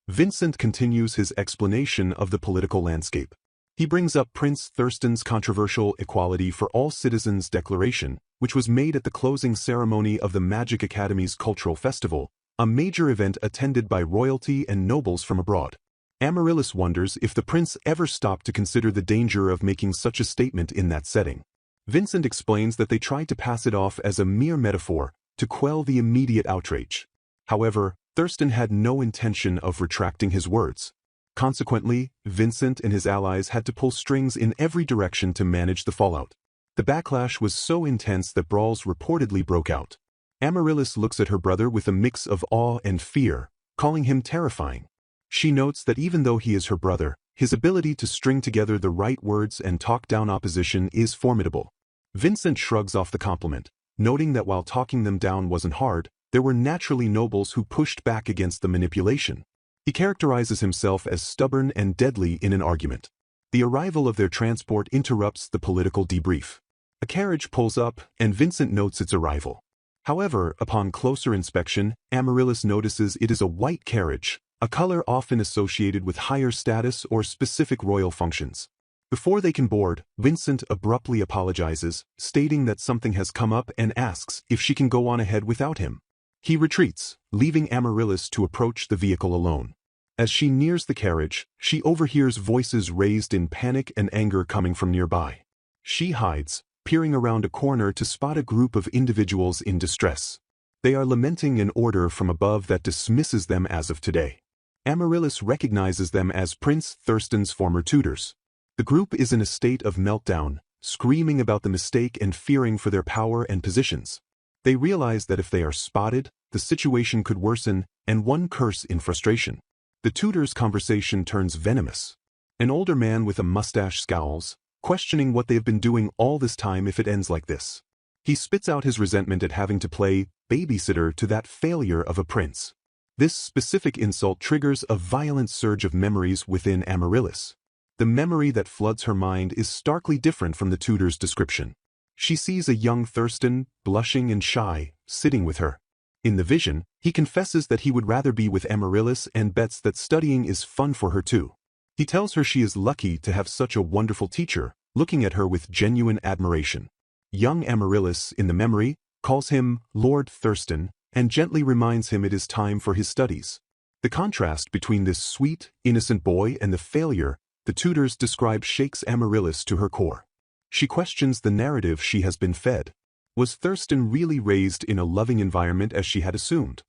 Vincent continues his explanation of the political landscape. He brings up Prince Thurston's controversial Equality for All Citizens Declaration, which was made at the closing ceremony of the Magic Academy's Cultural Festival, a major event attended by royalty and nobles from abroad. Amaryllis wonders if the prince ever stopped to consider the danger of making such a statement in that setting. Vincent explains that they tried to pass it off as a mere metaphor to quell the immediate outrage. However, Thurston had no intention of retracting his words. Consequently, Vincent and his allies had to pull strings in every direction to manage the fallout. The backlash was so intense that brawls reportedly broke out. Amaryllis looks at her brother with a mix of awe and fear, calling him terrifying. She notes that even though he is her brother, his ability to string together the right words and talk down opposition is formidable. Vincent shrugs off the compliment, noting that while talking them down wasn't hard, there were naturally nobles who pushed back against the manipulation. He characterizes himself as stubborn and deadly in an argument. The arrival of their transport interrupts the political debrief. A carriage pulls up, and Vincent notes its arrival. However, upon closer inspection, Amaryllis notices it is a white carriage, a color often associated with higher status or specific royal functions. Before they can board, Vincent abruptly apologizes, stating that something has come up and asks if she can go on ahead without him. He retreats, leaving Amaryllis to approach the vehicle alone. As she nears the carriage, she overhears voices raised in panic and anger coming from nearby. She hides, peering around a corner to spot a group of individuals in distress. They are lamenting an order from above that dismisses them as of today. Amaryllis recognizes them as Prince Thurston's former tutors. The group is in a state of meltdown, screaming about the mistake and fearing for their power and positions. They realize that if they are spotted, the situation could worsen, and one curse in frustration. The tutors' conversation turns venomous. An older man with a mustache scowls, questioning what they have been doing all this time if it ends like this. He spits out his resentment at having to play babysitter to that failure of a prince. This specific insult triggers a violent surge of memories within Amaryllis. The memory that floods her mind is starkly different from the tutor's description. She sees a young Thurston, blushing and shy, sitting with her. In the vision, he confesses that he would rather be with Amaryllis and bets that studying is fun for her too. He tells her she is lucky to have such a wonderful teacher, looking at her with genuine admiration. Young Amaryllis, in the memory, calls him Lord Thurston and gently reminds him it is time for his studies. The contrast between this sweet, innocent boy and the failure the tutors describe shakes Amaryllis to her core. She questions the narrative she has been fed. Was Thurston really raised in a loving environment as she had assumed?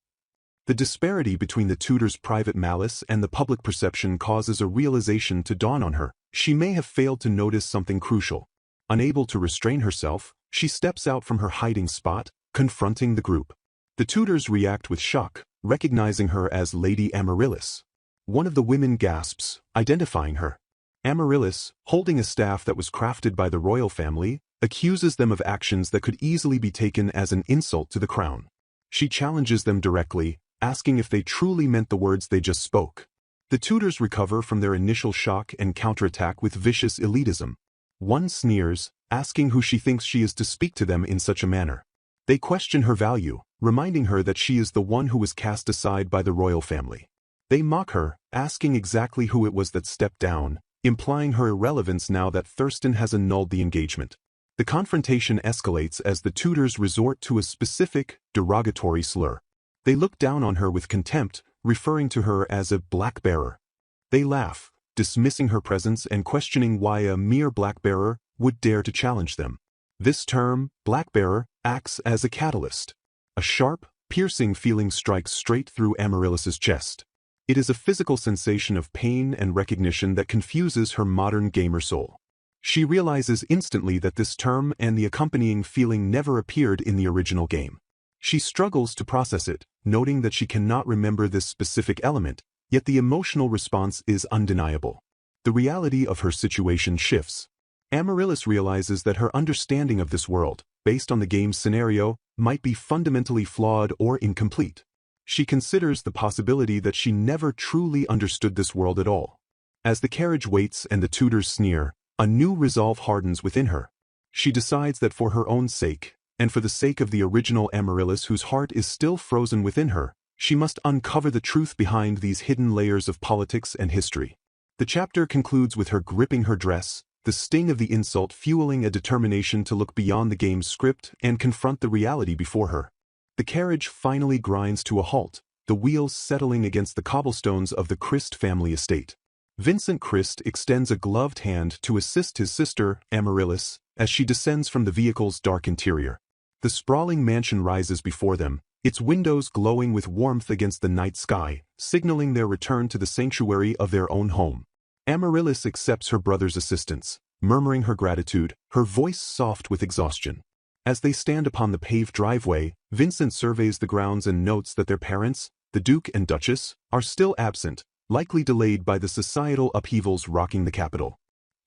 The disparity between the tutor's private malice and the public perception causes a realization to dawn on her. She may have failed to notice something crucial. Unable to restrain herself, she steps out from her hiding spot, confronting the group. The tutors react with shock, recognizing her as Lady Amaryllis. One of the women gasps, identifying her. Amaryllis, holding a staff that was crafted by the royal family, accuses them of actions that could easily be taken as an insult to the crown. She challenges them directly, asking if they truly meant the words they just spoke. The tutors recover from their initial shock and counterattack with vicious elitism. One sneers, asking who she thinks she is to speak to them in such a manner. They question her value, reminding her that she is the one who was cast aside by the royal family. They mock her, asking exactly who it was that stepped down, implying her irrelevance now that Thurston has annulled the engagement. The confrontation escalates as the tutors resort to a specific, derogatory slur. They look down on her with contempt, referring to her as a black-bearer. They laugh, dismissing her presence and questioning why a mere black-bearer would dare to challenge them. This term, black-bearer, acts as a catalyst. A sharp, Piercing feeling strikes straight through Amaryllis's chest. It is a physical sensation of pain and recognition that confuses her modern gamer soul. She realizes instantly that this term and the accompanying feeling never appeared in the original game. She struggles to process it, noting that she cannot remember this specific element, yet the emotional response is undeniable. The reality of her situation shifts. Amaryllis realizes that her understanding of this world, based on the game's scenario, might be fundamentally flawed or incomplete. She considers the possibility that she never truly understood this world at all. As the carriage waits and the tutors sneer, a new resolve hardens within her. She decides that for her own sake, and for the sake of the original Amaryllis whose heart is still frozen within her, she must uncover the truth behind these hidden layers of politics and history. The chapter concludes with her gripping her dress, the sting of the insult fueling a determination to look beyond the game's script and confront the reality before her. The carriage finally grinds to a halt, the wheels settling against the cobblestones of the Christ family estate. Vincent Christ extends a gloved hand to assist his sister, Amaryllis, as she descends from the vehicle's dark interior. The sprawling mansion rises before them, its windows glowing with warmth against the night sky, signaling their return to the sanctuary of their own home. Amaryllis accepts her brother's assistance, murmuring her gratitude, her voice soft with exhaustion. As they stand upon the paved driveway, Vincent surveys the grounds and notes that their parents, the Duke and Duchess, are still absent, likely delayed by the societal upheavals rocking the capital.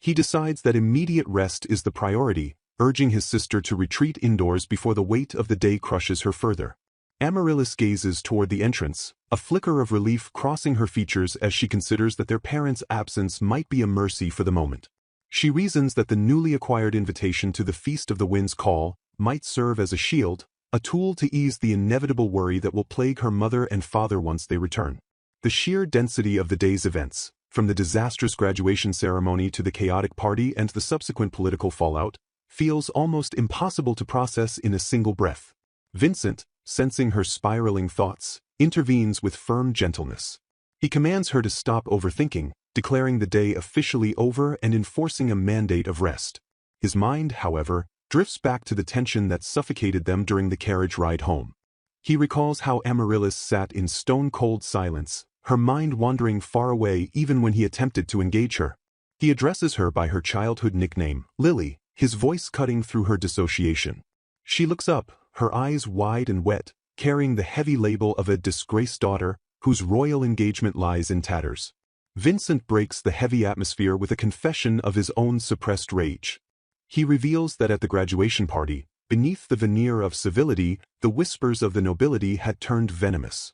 He decides that immediate rest is the priority, urging his sister to retreat indoors before the weight of the day crushes her further. Amaryllis gazes toward the entrance, a flicker of relief crossing her features as she considers that their parents' absence might be a mercy for the moment. She reasons that the newly acquired invitation to the Feast of the Wind's Call might serve as a shield, a tool to ease the inevitable worry that will plague her mother and father once they return. The sheer density of the day's events, from the disastrous graduation ceremony to the chaotic party and the subsequent political fallout, feels almost impossible to process in a single breath. Vincent, sensing her spiraling thoughts, intervenes with firm gentleness. He commands her to stop overthinking, declaring the day officially over and enforcing a mandate of rest. His mind, however, drifts back to the tension that suffocated them during the carriage ride home. He recalls how Amaryllis sat in stone-cold silence, her mind wandering far away even when he attempted to engage her. He addresses her by her childhood nickname, Lily, his voice cutting through her dissociation. She looks up, her eyes wide and wet, carrying the heavy label of a disgraced daughter whose royal engagement lies in tatters. Vincent breaks the heavy atmosphere with a confession of his own suppressed rage. He reveals that at the graduation party, beneath the veneer of civility, the whispers of the nobility had turned venomous.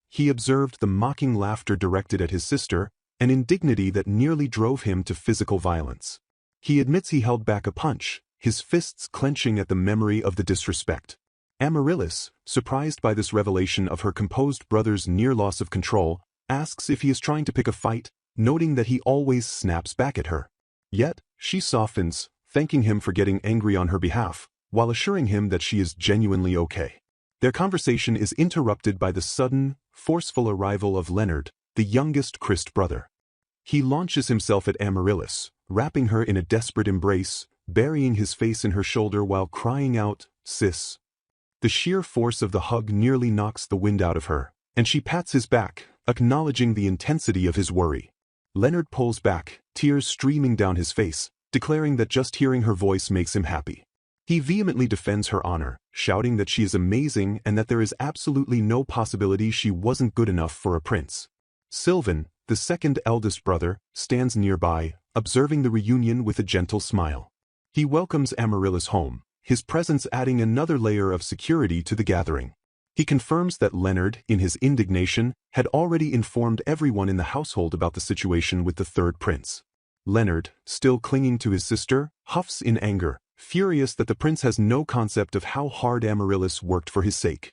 He observed the mocking laughter directed at his sister, an indignity that nearly drove him to physical violence. He admits he held back a punch, his fists clenching at the memory of the disrespect. Amaryllis, surprised by this revelation of her composed brother's near loss of control, asks if he is trying to pick a fight, noting that he always snaps back at her. Yet, she softens, thanking him for getting angry on her behalf, while assuring him that she is genuinely okay. Their conversation is interrupted by the sudden, forceful arrival of Leonard, the youngest Christ brother. He launches himself at Amaryllis, wrapping her in a desperate embrace, burying his face in her shoulder while crying out, "Sis." The sheer force of the hug nearly knocks the wind out of her, and she pats his back, acknowledging the intensity of his worry. Leonard pulls back, tears streaming down his face, declaring that just hearing her voice makes him happy. He vehemently defends her honor, shouting that she is amazing and that there is absolutely no possibility she wasn't good enough for a prince. Sylvan, the second eldest brother, stands nearby, observing the reunion with a gentle smile. He welcomes Amaryllis home, his presence adding another layer of security to the gathering. He confirms that Leonard, in his indignation, had already informed everyone in the household about the situation with the third prince. Leonard, still clinging to his sister, huffs in anger, furious that the prince has no concept of how hard Amaryllis worked for his sake.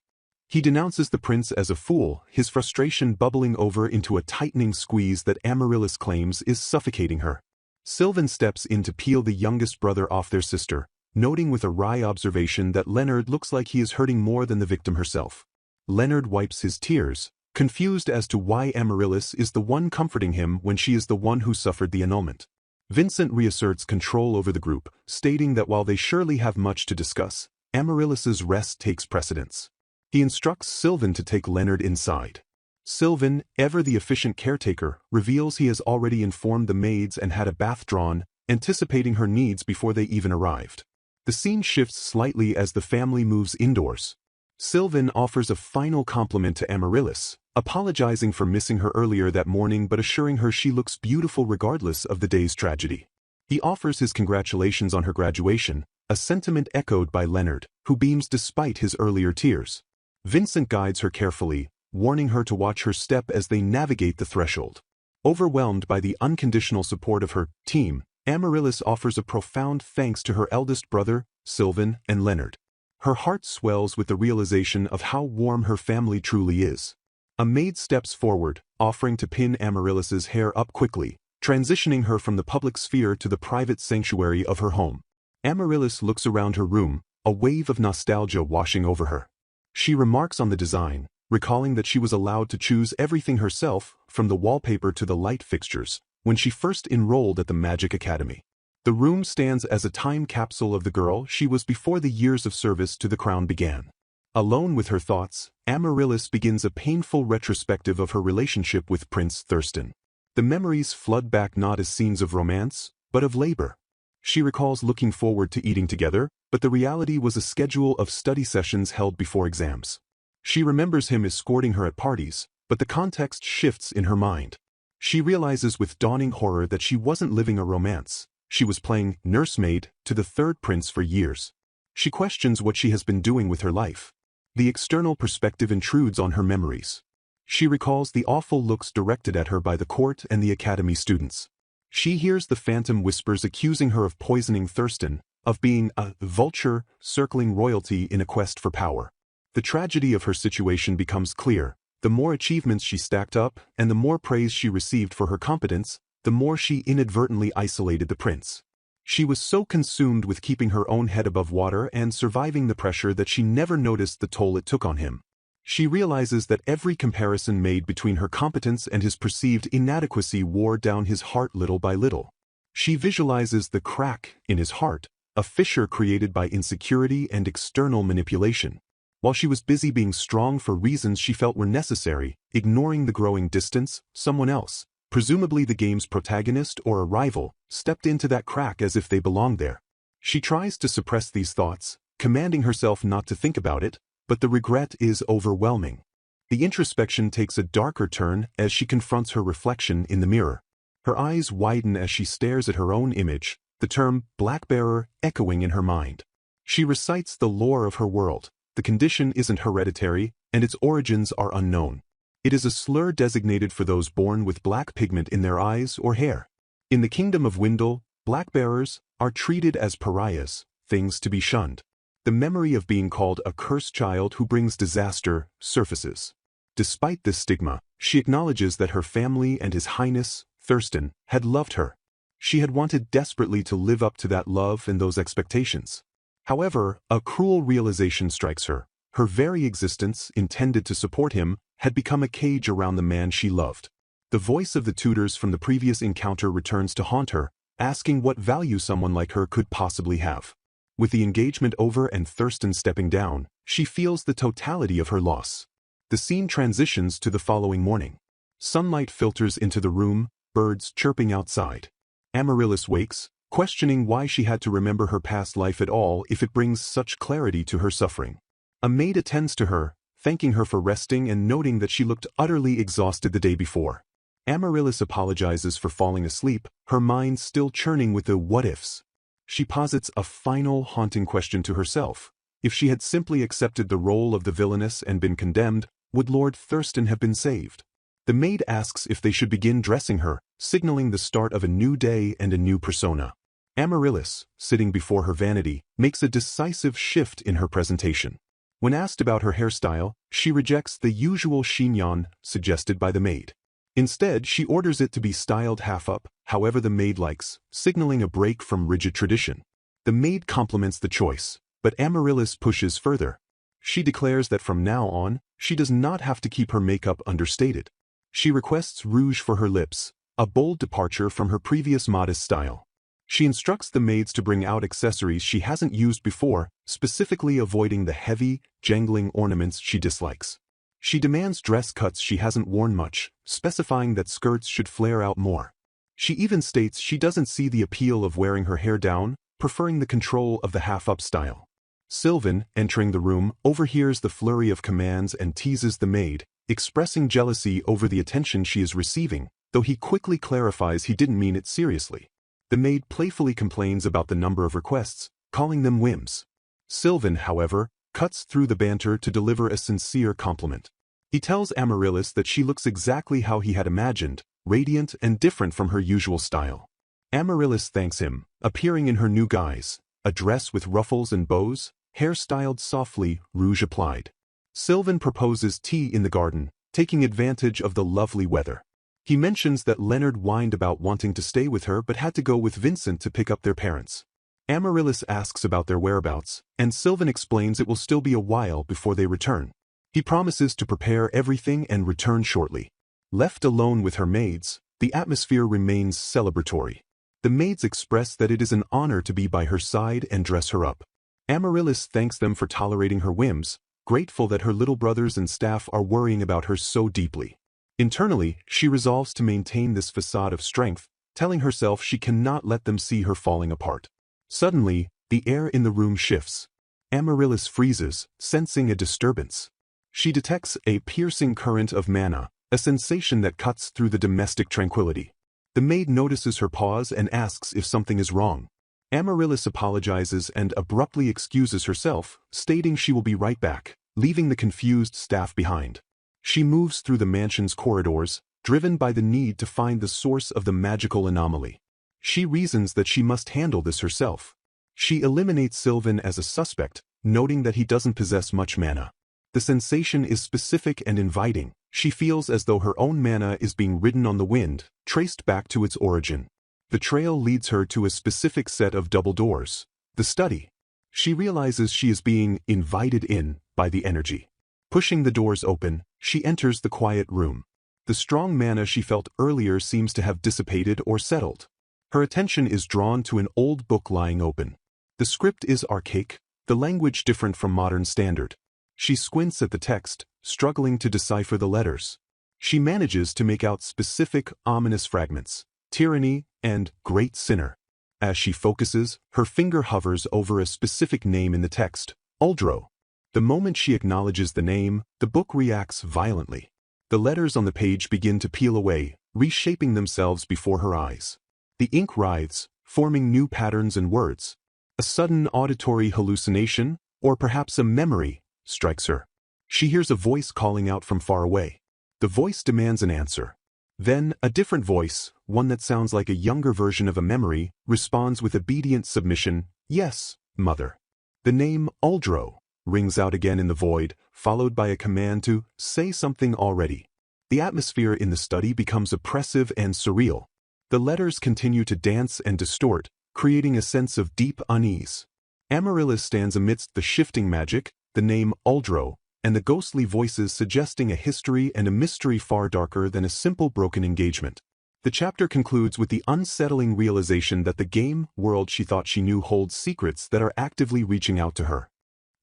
He denounces the prince as a fool, his frustration bubbling over into a tightening squeeze that Amaryllis claims is suffocating her. Sylvan steps in to peel the youngest brother off their sister, noting with a wry observation that Leonard looks like he is hurting more than the victim herself. Leonard wipes his tears, confused as to why Amaryllis is the one comforting him when she is the one who suffered the annulment. Vincent reasserts control over the group, stating that while they surely have much to discuss, Amaryllis's rest takes precedence. He instructs Sylvan to take Leonard inside. Sylvan, ever the efficient caretaker, reveals he has already informed the maids and had a bath drawn, anticipating her needs before they even arrived. The scene shifts slightly as the family moves indoors. Sylvan offers a final compliment to Amaryllis, apologizing for missing her earlier that morning but assuring her she looks beautiful regardless of the day's tragedy. He offers his congratulations on her graduation, a sentiment echoed by Leonard, who beams despite his earlier tears. Vincent guides her carefully, warning her to watch her step as they navigate the threshold. Overwhelmed by the unconditional support of her team, Amaryllis offers a profound thanks to her eldest brother, Sylvan, and Leonard. Her heart swells with the realization of how warm her family truly is. A maid steps forward, offering to pin Amaryllis's hair up quickly, transitioning her from the public sphere to the private sanctuary of her home. Amaryllis looks around her room, a wave of nostalgia washing over her. She remarks on the design, recalling that she was allowed to choose everything herself, from the wallpaper to the light fixtures, when she first enrolled at the Magic Academy. The room stands as a time capsule of the girl she was before the years of service to the crown began. Alone with her thoughts, Amaryllis begins a painful retrospective of her relationship with Prince Thurston. The memories flood back not as scenes of romance, but of labor. She recalls looking forward to eating together, but the reality was a schedule of study sessions held before exams. She remembers him escorting her at parties, but the context shifts in her mind. She realizes with dawning horror that she wasn't living a romance. She was playing nursemaid to the third prince for years. She questions what she has been doing with her life. The external perspective intrudes on her memories. She recalls the awful looks directed at her by the court and the academy students. She hears the phantom whispers accusing her of poisoning Thurston, of being a vulture circling royalty in a quest for power. The tragedy of her situation becomes clear. The more achievements she stacked up, and the more praise she received for her competence, the more she inadvertently isolated the prince. She was so consumed with keeping her own head above water and surviving the pressure that she never noticed the toll it took on him. She realizes that every comparison made between her competence and his perceived inadequacy wore down his heart little by little. She visualizes the crack in his heart, a fissure created by insecurity and external manipulation. While she was busy being strong for reasons she felt were necessary, ignoring the growing distance, someone else, presumably the game's protagonist or a rival, stepped into that crack as if they belonged there. She tries to suppress these thoughts, commanding herself not to think about it, but the regret is overwhelming. The introspection takes a darker turn as she confronts her reflection in the mirror. Her eyes widen as she stares at her own image, the term blackbearer echoing in her mind. She recites the lore of her world. The condition isn't hereditary, and its origins are unknown. It is a slur designated for those born with black pigment in their eyes or hair. In the kingdom of Windle, blackbearers are treated as pariahs, things to be shunned. The memory of being called a cursed child who brings disaster surfaces. Despite this stigma, she acknowledges that her family and His Highness, Thurston, had loved her. She had wanted desperately to live up to that love and those expectations. However, a cruel realization strikes her. Her very existence, intended to support him, had become a cage around the man she loved. The voice of the tutors from the previous encounter returns to haunt her, asking what value someone like her could possibly have. With the engagement over and Thurston stepping down, she feels the totality of her loss. The scene transitions to the following morning. Sunlight filters into the room, birds chirping outside. Amaryllis wakes, questioning why she had to remember her past life at all if it brings such clarity to her suffering. A maid attends to her, thanking her for resting and noting that she looked utterly exhausted the day before. Amaryllis apologizes for falling asleep, her mind still churning with the what-ifs. She posits a final haunting question to herself. If she had simply accepted the role of the villainess and been condemned, would Lord Thurston have been saved? The maid asks if they should begin dressing her, signaling the start of a new day and a new persona. Amaryllis, sitting before her vanity, makes a decisive shift in her presentation. When asked about her hairstyle, she rejects the usual chignon suggested by the maid. Instead, she orders it to be styled half up, however the maid likes, signaling a break from rigid tradition. The maid compliments the choice, but Amaryllis pushes further. She declares that from now on, she does not have to keep her makeup understated. She requests rouge for her lips, a bold departure from her previous modest style. She instructs the maids to bring out accessories she hasn't used before, specifically avoiding the heavy, jangling ornaments she dislikes. She demands dress cuts she hasn't worn much, specifying that skirts should flare out more. She even states she doesn't see the appeal of wearing her hair down, preferring the control of the half-up style. Sylvan, entering the room, overhears the flurry of commands and teases the maid, expressing jealousy over the attention she is receiving, though he quickly clarifies he didn't mean it seriously. The maid playfully complains about the number of requests, calling them whims. Sylvan, however, cuts through the banter to deliver a sincere compliment. He tells Amaryllis that she looks exactly how he had imagined, radiant and different from her usual style. Amaryllis thanks him, appearing in her new guise, a dress with ruffles and bows, hair styled softly, rouge applied. Sylvan proposes tea in the garden, taking advantage of the lovely weather. He mentions that Leonard whined about wanting to stay with her but had to go with Vincent to pick up their parents. Amaryllis asks about their whereabouts, and Sylvan explains it will still be a while before they return. He promises to prepare everything and return shortly. Left alone with her maids, the atmosphere remains celebratory. The maids express that it is an honor to be by her side and dress her up. Amaryllis thanks them for tolerating her whims, grateful that her little brothers and staff are worrying about her so deeply. Internally, she resolves to maintain this facade of strength, telling herself she cannot let them see her falling apart. Suddenly, the air in the room shifts. Amaryllis freezes, sensing a disturbance. She detects a piercing current of mana, a sensation that cuts through the domestic tranquility. The maid notices her pause and asks if something is wrong. Amaryllis apologizes and abruptly excuses herself, stating she will be right back, leaving the confused staff behind. She moves through the mansion's corridors, driven by the need to find the source of the magical anomaly. She reasons that she must handle this herself. She eliminates Sylvan as a suspect, noting that he doesn't possess much mana. The sensation is specific and inviting. She feels as though her own mana is being ridden on the wind, traced back to its origin. The trail leads her to a specific set of double doors, the study. She realizes she is being invited in by the energy. Pushing the doors open, she enters the quiet room. The strong mana she felt earlier seems to have dissipated or settled. Her attention is drawn to an old book lying open. The script is archaic, the language different from modern standard. She squints at the text, struggling to decipher the letters. She manages to make out specific, ominous fragments: tyranny and great sinner. As she focuses, her finger hovers over a specific name in the text, Uldro. The moment she acknowledges the name, the book reacts violently. The letters on the page begin to peel away, reshaping themselves before her eyes. The ink writhes, forming new patterns and words. A sudden auditory hallucination, or perhaps a memory, strikes her. She hears a voice calling out from far away. The voice demands an answer. Then, a different voice, one that sounds like a younger version of a memory, responds with obedient submission, "Yes, mother." The name Uldro rings out again in the void, followed by a command to say something already. The atmosphere in the study becomes oppressive and surreal. The letters continue to dance and distort, creating a sense of deep unease. Amaryllis stands amidst the shifting magic, the name Uldro, and the ghostly voices suggesting a history and a mystery far darker than a simple broken engagement. The chapter concludes with the unsettling realization that the game world she thought she knew holds secrets that are actively reaching out to her.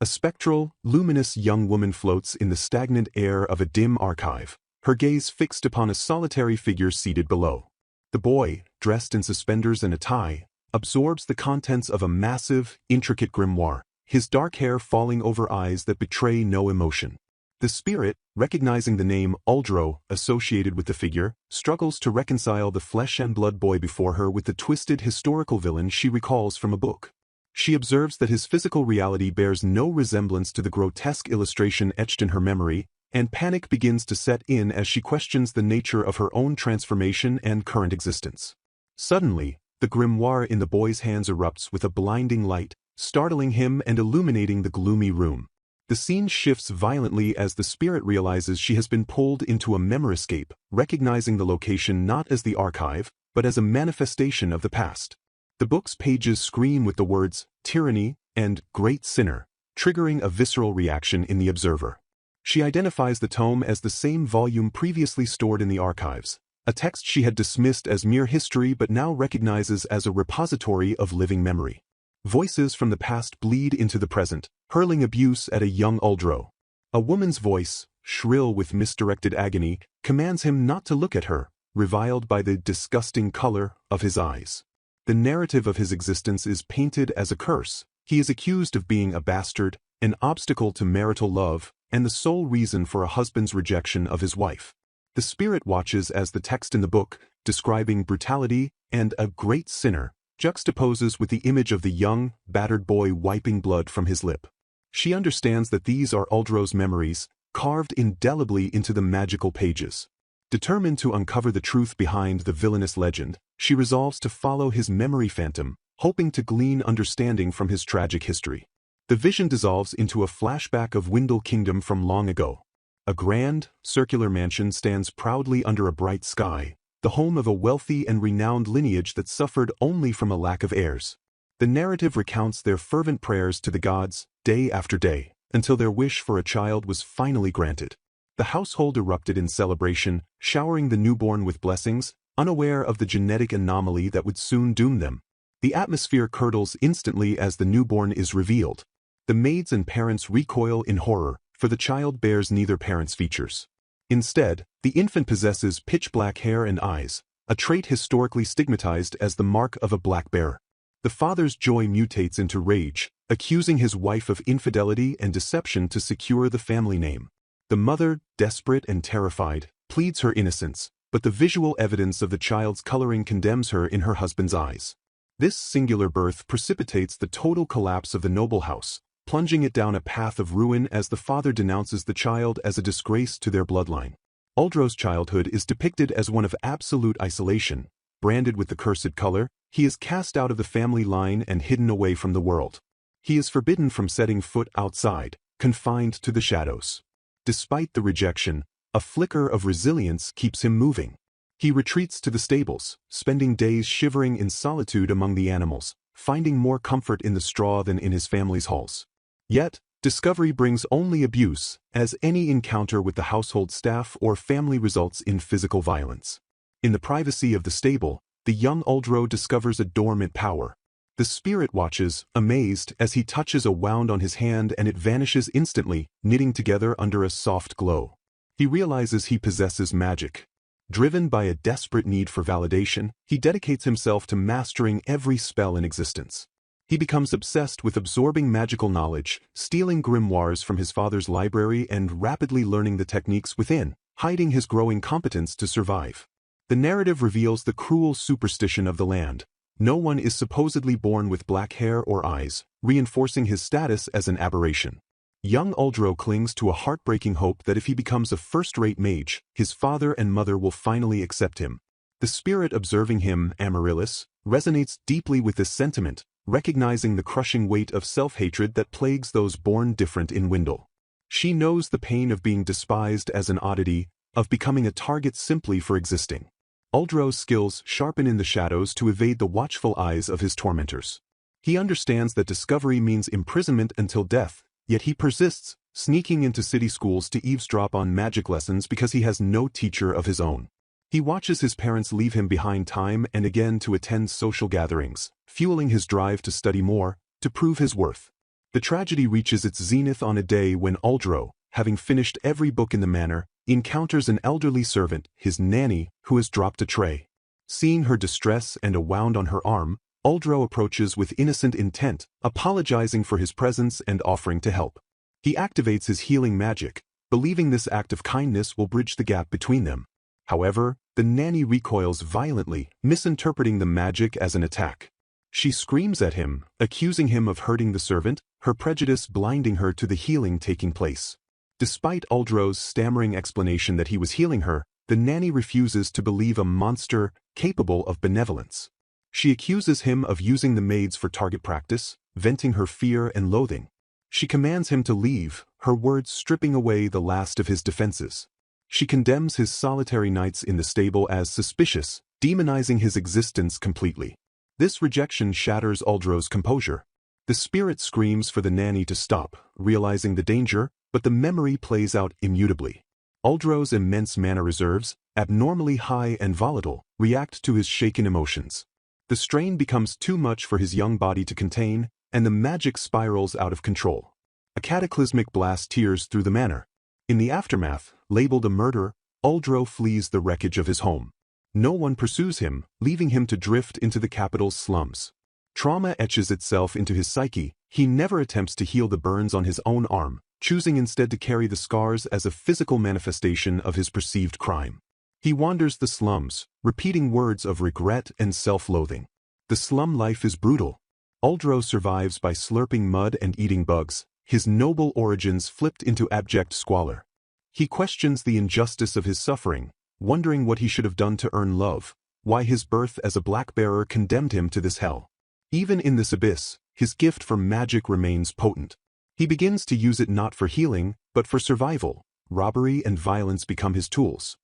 A spectral, luminous young woman floats in the stagnant air of a dim archive, her gaze fixed upon a solitary figure seated below. The boy, dressed in suspenders and a tie, absorbs the contents of a massive, intricate grimoire, his dark hair falling over eyes that betray no emotion. The spirit, recognizing the name Uldro associated with the figure, struggles to reconcile the flesh and blood boy before her with the twisted historical villain she recalls from a book. She observes that his physical reality bears no resemblance to the grotesque illustration etched in her memory, and panic begins to set in as she questions the nature of her own transformation and current existence. Suddenly, the grimoire in the boy's hands erupts with a blinding light, startling him and illuminating the gloomy room. The scene shifts violently as the spirit realizes she has been pulled into a memoriscape, recognizing the location not as the archive, but as a manifestation of the past. The book's pages scream with the words, tyranny, and great sinner, triggering a visceral reaction in the observer. She identifies the tome as the same volume previously stored in the archives, a text she had dismissed as mere history but now recognizes as a repository of living memory. Voices from the past bleed into the present, hurling abuse at a young Uldro. A woman's voice, shrill with misdirected agony, commands him not to look at her, reviled by the disgusting color of his eyes. The narrative of his existence is painted as a curse. He is accused of being a bastard, an obstacle to marital love, and the sole reason for a husband's rejection of his wife. The spirit watches as the text in the book, describing brutality and a great sinner, juxtaposes with the image of the young, battered boy wiping blood from his lip. She understands that these are Uldro's memories, carved indelibly into the magical pages. Determined to uncover the truth behind the villainous legend, she resolves to follow his memory phantom, hoping to glean understanding from his tragic history. The vision dissolves into a flashback of Windle Kingdom from long ago. A grand, circular mansion stands proudly under a bright sky, the home of a wealthy and renowned lineage that suffered only from a lack of heirs. The narrative recounts their fervent prayers to the gods, day after day, until their wish for a child was finally granted. The household erupted in celebration, showering the newborn with blessings, unaware of the genetic anomaly that would soon doom them. The atmosphere curdles instantly as the newborn is revealed. The maids and parents recoil in horror, for the child bears neither parent's features. Instead, the infant possesses pitch-black hair and eyes, a trait historically stigmatized as the mark of a black bear. The father's joy mutates into rage, accusing his wife of infidelity and deception to secure the family name. The mother, desperate and terrified, pleads her innocence, but the visual evidence of the child's coloring condemns her in her husband's eyes. This singular birth precipitates the total collapse of the noble house, plunging it down a path of ruin as the father denounces the child as a disgrace to their bloodline. Uldro's childhood is depicted as one of absolute isolation. Branded with the cursed color, he is cast out of the family line and hidden away from the world. He is forbidden from setting foot outside, confined to the shadows. Despite the rejection, a flicker of resilience keeps him moving. He retreats to the stables, spending days shivering in solitude among the animals, finding more comfort in the straw than in his family's halls. Yet, discovery brings only abuse, as any encounter with the household staff or family results in physical violence. In the privacy of the stable, the young Uldro discovers a dormant power. The spirit watches, amazed, as he touches a wound on his hand and it vanishes instantly, knitting together under a soft glow. He realizes he possesses magic. Driven by a desperate need for validation, he dedicates himself to mastering every spell in existence. He becomes obsessed with absorbing magical knowledge, stealing grimoires from his father's library and rapidly learning the techniques within, hiding his growing competence to survive. The narrative reveals the cruel superstition of the land. No one is supposedly born with black hair or eyes, reinforcing his status as an aberration. Young Uldro clings to a heartbreaking hope that if he becomes a first-rate mage, his father and mother will finally accept him. The spirit observing him, Amaryllis, resonates deeply with this sentiment, recognizing the crushing weight of self-hatred that plagues those born different in Windle. She knows the pain of being despised as an oddity, of becoming a target simply for existing. Uldro's skills sharpen in the shadows to evade the watchful eyes of his tormentors. He understands that discovery means imprisonment until death, yet he persists, sneaking into city schools to eavesdrop on magic lessons because he has no teacher of his own. He watches his parents leave him behind time and again to attend social gatherings, fueling his drive to study more, to prove his worth. The tragedy reaches its zenith on a day when Uldro, having finished every book in the manor, encounters an elderly servant, his nanny, who has dropped a tray. Seeing her distress and a wound on her arm, Uldro approaches with innocent intent, apologizing for his presence and offering to help. He activates his healing magic, believing this act of kindness will bridge the gap between them. However, the nanny recoils violently, misinterpreting the magic as an attack. She screams at him, accusing him of hurting the servant, her prejudice blinding her to the healing taking place. Despite Uldro's stammering explanation that he was healing her, the nanny refuses to believe a monster capable of benevolence. She accuses him of using the maids for target practice, venting her fear and loathing. She commands him to leave, her words stripping away the last of his defenses. She condemns his solitary nights in the stable as suspicious, demonizing his existence completely. This rejection shatters Uldro's composure. The spirit screams for the nanny to stop, realizing the danger, but the memory plays out immutably. Uldro's immense mana reserves, abnormally high and volatile, react to his shaken emotions. The strain becomes too much for his young body to contain, and the magic spirals out of control. A cataclysmic blast tears through the manor. In the aftermath, labeled a murder, Uldro flees the wreckage of his home. No one pursues him, leaving him to drift into the capital's slums. Trauma etches itself into his psyche. He never attempts to heal the burns on his own arm, choosing instead to carry the scars as a physical manifestation of his perceived crime. He wanders the slums, repeating words of regret and self-loathing. The slum life is brutal. Uldro survives by slurping mud and eating bugs, his noble origins flipped into abject squalor. He questions the injustice of his suffering, wondering what he should have done to earn love, why his birth as a black-bearer condemned him to this hell. Even in this abyss, his gift for magic remains potent. He begins to use it not for healing, but for survival. Robbery and violence become his tools.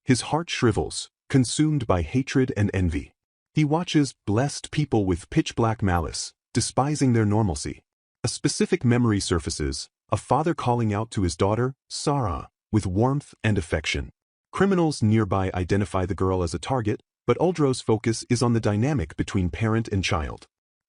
His heart shrivels, consumed by hatred and envy. He watches blessed people with pitch-black malice, despising their normalcy. A specific memory surfaces, a father calling out to his daughter, Sarah, with warmth and affection. Criminals nearby identify the girl as a target, but Uldro's focus is on the dynamic between parent and child.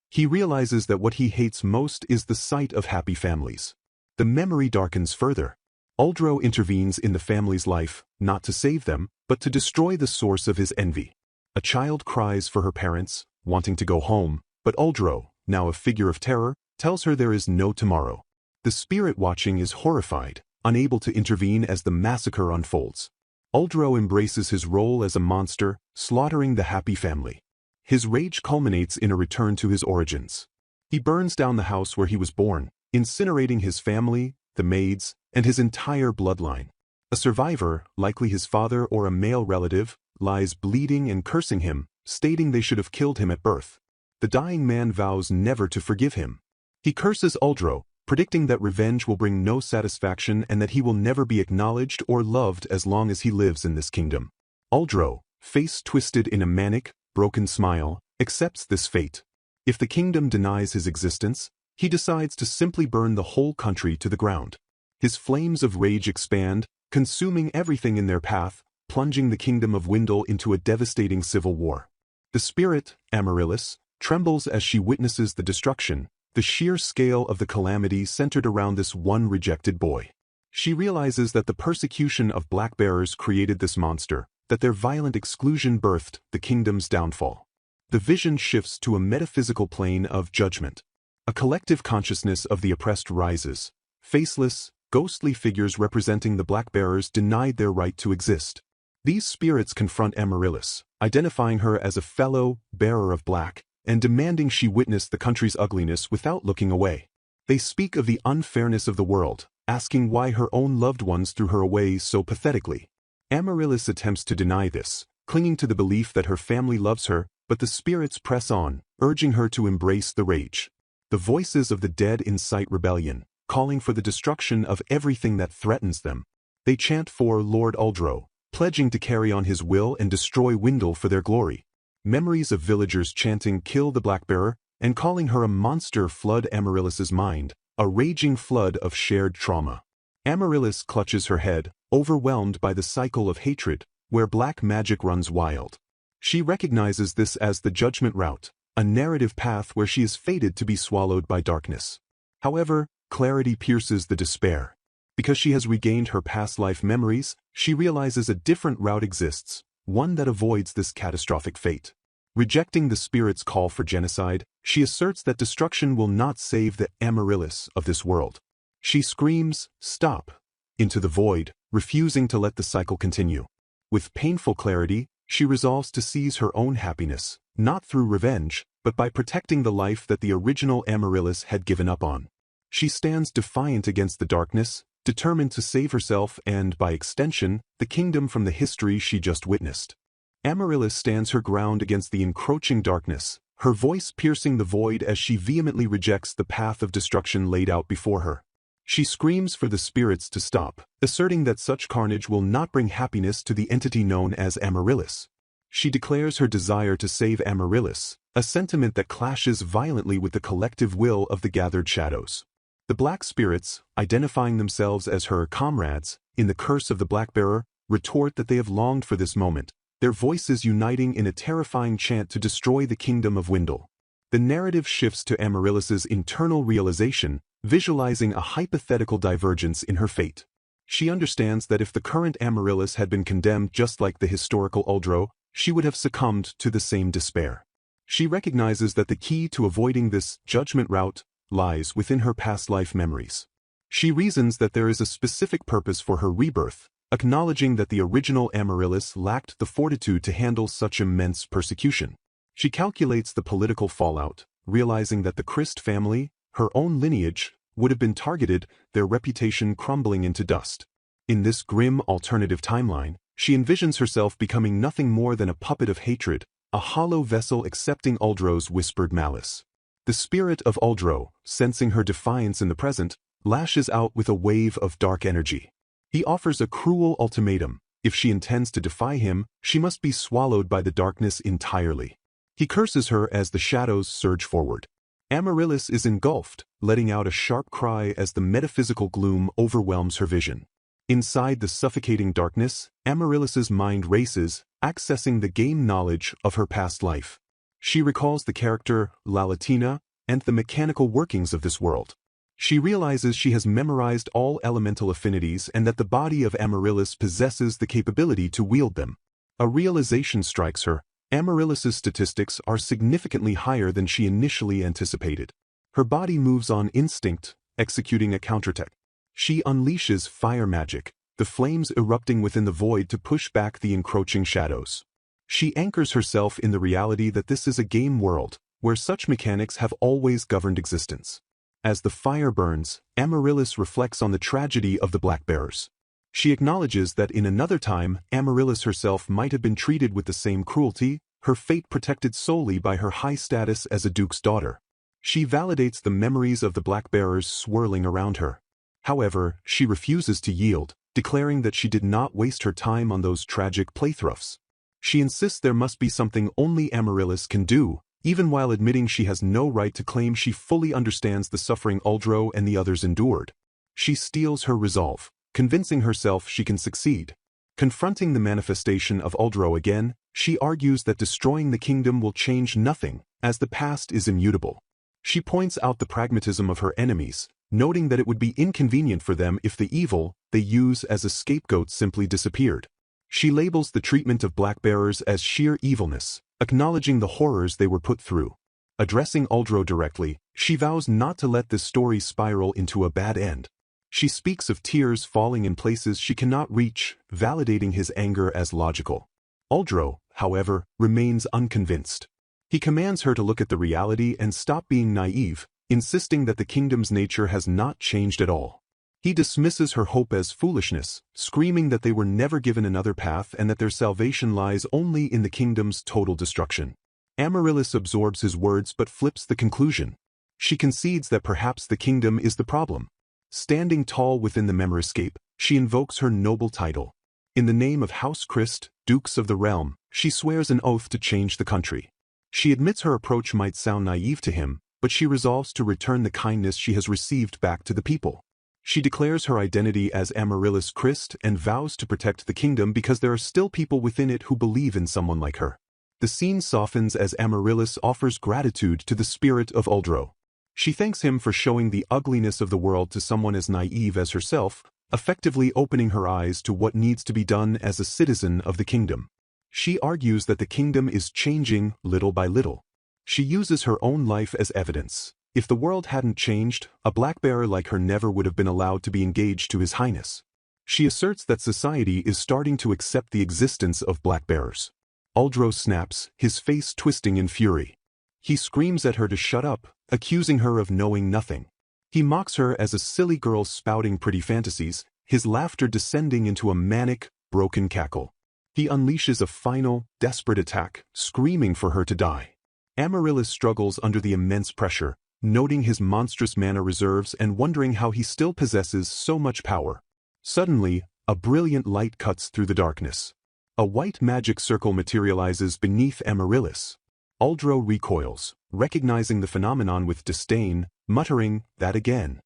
He realizes that what he hates most is the sight of happy families. The memory darkens further. Uldro intervenes in the family's life, not to save them, but to destroy the source of his envy. A child cries for her parents, wanting to go home, but Uldro, now a figure of terror, tells her there is no tomorrow. The spirit watching is horrified, unable to intervene as the massacre unfolds. Uldro embraces his role as a monster, slaughtering the happy family. His rage culminates in a return to his origins. He burns down the house where he was born, incinerating his family, the maids, and his entire bloodline. A survivor, likely his father or a male relative, lies bleeding and cursing him, stating they should have killed him at birth. The dying man vows never to forgive him. He curses Uldro, predicting that revenge will bring no satisfaction and that he will never be acknowledged or loved as long as he lives in this kingdom. Uldro, face twisted in a manic, broken smile, accepts this fate. If the kingdom denies his existence, he decides to simply burn the whole country to the ground. His flames of rage expand, consuming everything in their path, plunging the kingdom of Windle into a devastating civil war. The spirit, Amaryllis, trembles as she witnesses the destruction, the sheer scale of the calamity centered around this one rejected boy. She realizes that the persecution of black-bearers created this monster, that their violent exclusion birthed the kingdom's downfall. The vision shifts to a metaphysical plane of judgment. A collective consciousness of the oppressed rises. Faceless, ghostly figures representing the black-bearers denied their right to exist. These spirits confront Amaryllis, identifying her as a fellow bearer of black, and demanding she witness the country's ugliness without looking away. They speak of the unfairness of the world, asking why her own loved ones threw her away so pathetically. Amaryllis attempts to deny this, clinging to the belief that her family loves her, but the spirits press on, urging her to embrace the rage. The voices of the dead incite rebellion, calling for the destruction of everything that threatens them. They chant for Lord Uldro, pledging to carry on his will and destroy Windle for their glory. Memories of villagers chanting "Kill the Blackbearer" and calling her a monster flood Amaryllis's mind, a raging flood of shared trauma. Amaryllis clutches her head, overwhelmed by the cycle of hatred, where black magic runs wild. She recognizes this as the judgment route, a narrative path where she is fated to be swallowed by darkness. However, clarity pierces the despair. Because she has regained her past life memories, she realizes a different route exists, one that avoids this catastrophic fate. Rejecting the spirit's call for genocide, she asserts that destruction will not save the Amaryllis of this world. She screams, "Stop!" into the void, refusing to let the cycle continue. With painful clarity, she resolves to seize her own happiness, not through revenge, but by protecting the life that the original Amaryllis had given up on. She stands defiant against the darkness, determined to save herself and, by extension, the kingdom from the history she just witnessed. Amaryllis stands her ground against the encroaching darkness, her voice piercing the void as she vehemently rejects the path of destruction laid out before her. She screams for the spirits to stop, asserting that such carnage will not bring happiness to the entity known as Amaryllis. She declares her desire to save Amaryllis, a sentiment that clashes violently with the collective will of the gathered shadows. The black spirits, identifying themselves as her comrades, in the curse of the Blackbearer, retort that they have longed for this moment, their voices uniting in a terrifying chant to destroy the kingdom of Windle. The narrative shifts to Amaryllis's internal realization, visualizing a hypothetical divergence in her fate. She understands that if the current Amaryllis had been condemned just like the historical Uldro, she would have succumbed to the same despair. She recognizes that the key to avoiding this judgment route lies within her past life memories. She reasons that there is a specific purpose for her rebirth, acknowledging that the original Amaryllis lacked the fortitude to handle such immense persecution. She calculates the political fallout, realizing that the Christ family, her own lineage, would have been targeted, their reputation crumbling into dust. In this grim alternative timeline, she envisions herself becoming nothing more than a puppet of hatred, a hollow vessel accepting Uldro's whispered malice. The spirit of Uldro, sensing her defiance in the present, lashes out with a wave of dark energy. He offers a cruel ultimatum: if she intends to defy him, she must be swallowed by the darkness entirely. He curses her as the shadows surge forward. Amaryllis is engulfed, letting out a sharp cry as the metaphysical gloom overwhelms her vision. Inside the suffocating darkness, Amaryllis's mind races, accessing the game knowledge of her past life. She recalls the character, Lalatina, and the mechanical workings of this world. She realizes she has memorized all elemental affinities and that the body of Amaryllis possesses the capability to wield them. A realization strikes her: Amaryllis's statistics are significantly higher than she initially anticipated. Her body moves on instinct, executing a counterattack. She unleashes fire magic, the flames erupting within the void to push back the encroaching shadows. She anchors herself in the reality that this is a game world, where such mechanics have always governed existence. As the fire burns, Amaryllis reflects on the tragedy of the Blackbearers. She acknowledges that in another time, Amaryllis herself might have been treated with the same cruelty, her fate protected solely by her high status as a duke's daughter. She validates the memories of the Blackbearers swirling around her. However, she refuses to yield, declaring that she did not waste her time on those tragic playthroughs. She insists there must be something only Amaryllis can do, even while admitting she has no right to claim she fully understands the suffering Uldro and the others endured. She steels her resolve, convincing herself she can succeed. Confronting the manifestation of Uldro again, she argues that destroying the kingdom will change nothing, as the past is immutable. She points out the pragmatism of her enemies, noting that it would be inconvenient for them if the evil they use as a scapegoat simply disappeared. She labels the treatment of Blackbearers as sheer evilness, acknowledging the horrors they were put through. Addressing Uldro directly, she vows not to let this story spiral into a bad end. She speaks of tears falling in places she cannot reach, validating his anger as logical. Uldro, however, remains unconvinced. He commands her to look at the reality and stop being naive, insisting that the kingdom's nature has not changed at all. He dismisses her hope as foolishness, screaming that they were never given another path and that their salvation lies only in the kingdom's total destruction. Amaryllis absorbs his words but flips the conclusion. She concedes that perhaps the kingdom is the problem. Standing tall within the Mangarecap, she invokes her noble title. In the name of House Christ, Dukes of the Realm, she swears an oath to change the country. She admits her approach might sound naive to him, but she resolves to return the kindness she has received back to the people. She declares her identity as Amaryllis Christ and vows to protect the kingdom because there are still people within it who believe in someone like her. The scene softens as Amaryllis offers gratitude to the spirit of Uldro. She thanks him for showing the ugliness of the world to someone as naive as herself, effectively opening her eyes to what needs to be done as a citizen of the kingdom. She argues that the kingdom is changing little by little. She uses her own life as evidence. If the world hadn't changed, a Blackbearer like her never would have been allowed to be engaged to His Highness. She asserts that society is starting to accept the existence of Blackbearers. Uldro snaps, his face twisting in fury. He screams at her to shut up, accusing her of knowing nothing. He mocks her as a silly girl spouting pretty fantasies, his laughter descending into a manic, broken cackle. He unleashes a final, desperate attack, screaming for her to die. Amaryllis struggles under the immense pressure, noting his monstrous mana reserves and wondering how he still possesses so much power. Suddenly, a brilliant light cuts through the darkness. A white magic circle materializes beneath Amaryllis. Uldro recoils, recognizing the phenomenon with disdain, muttering, "That again."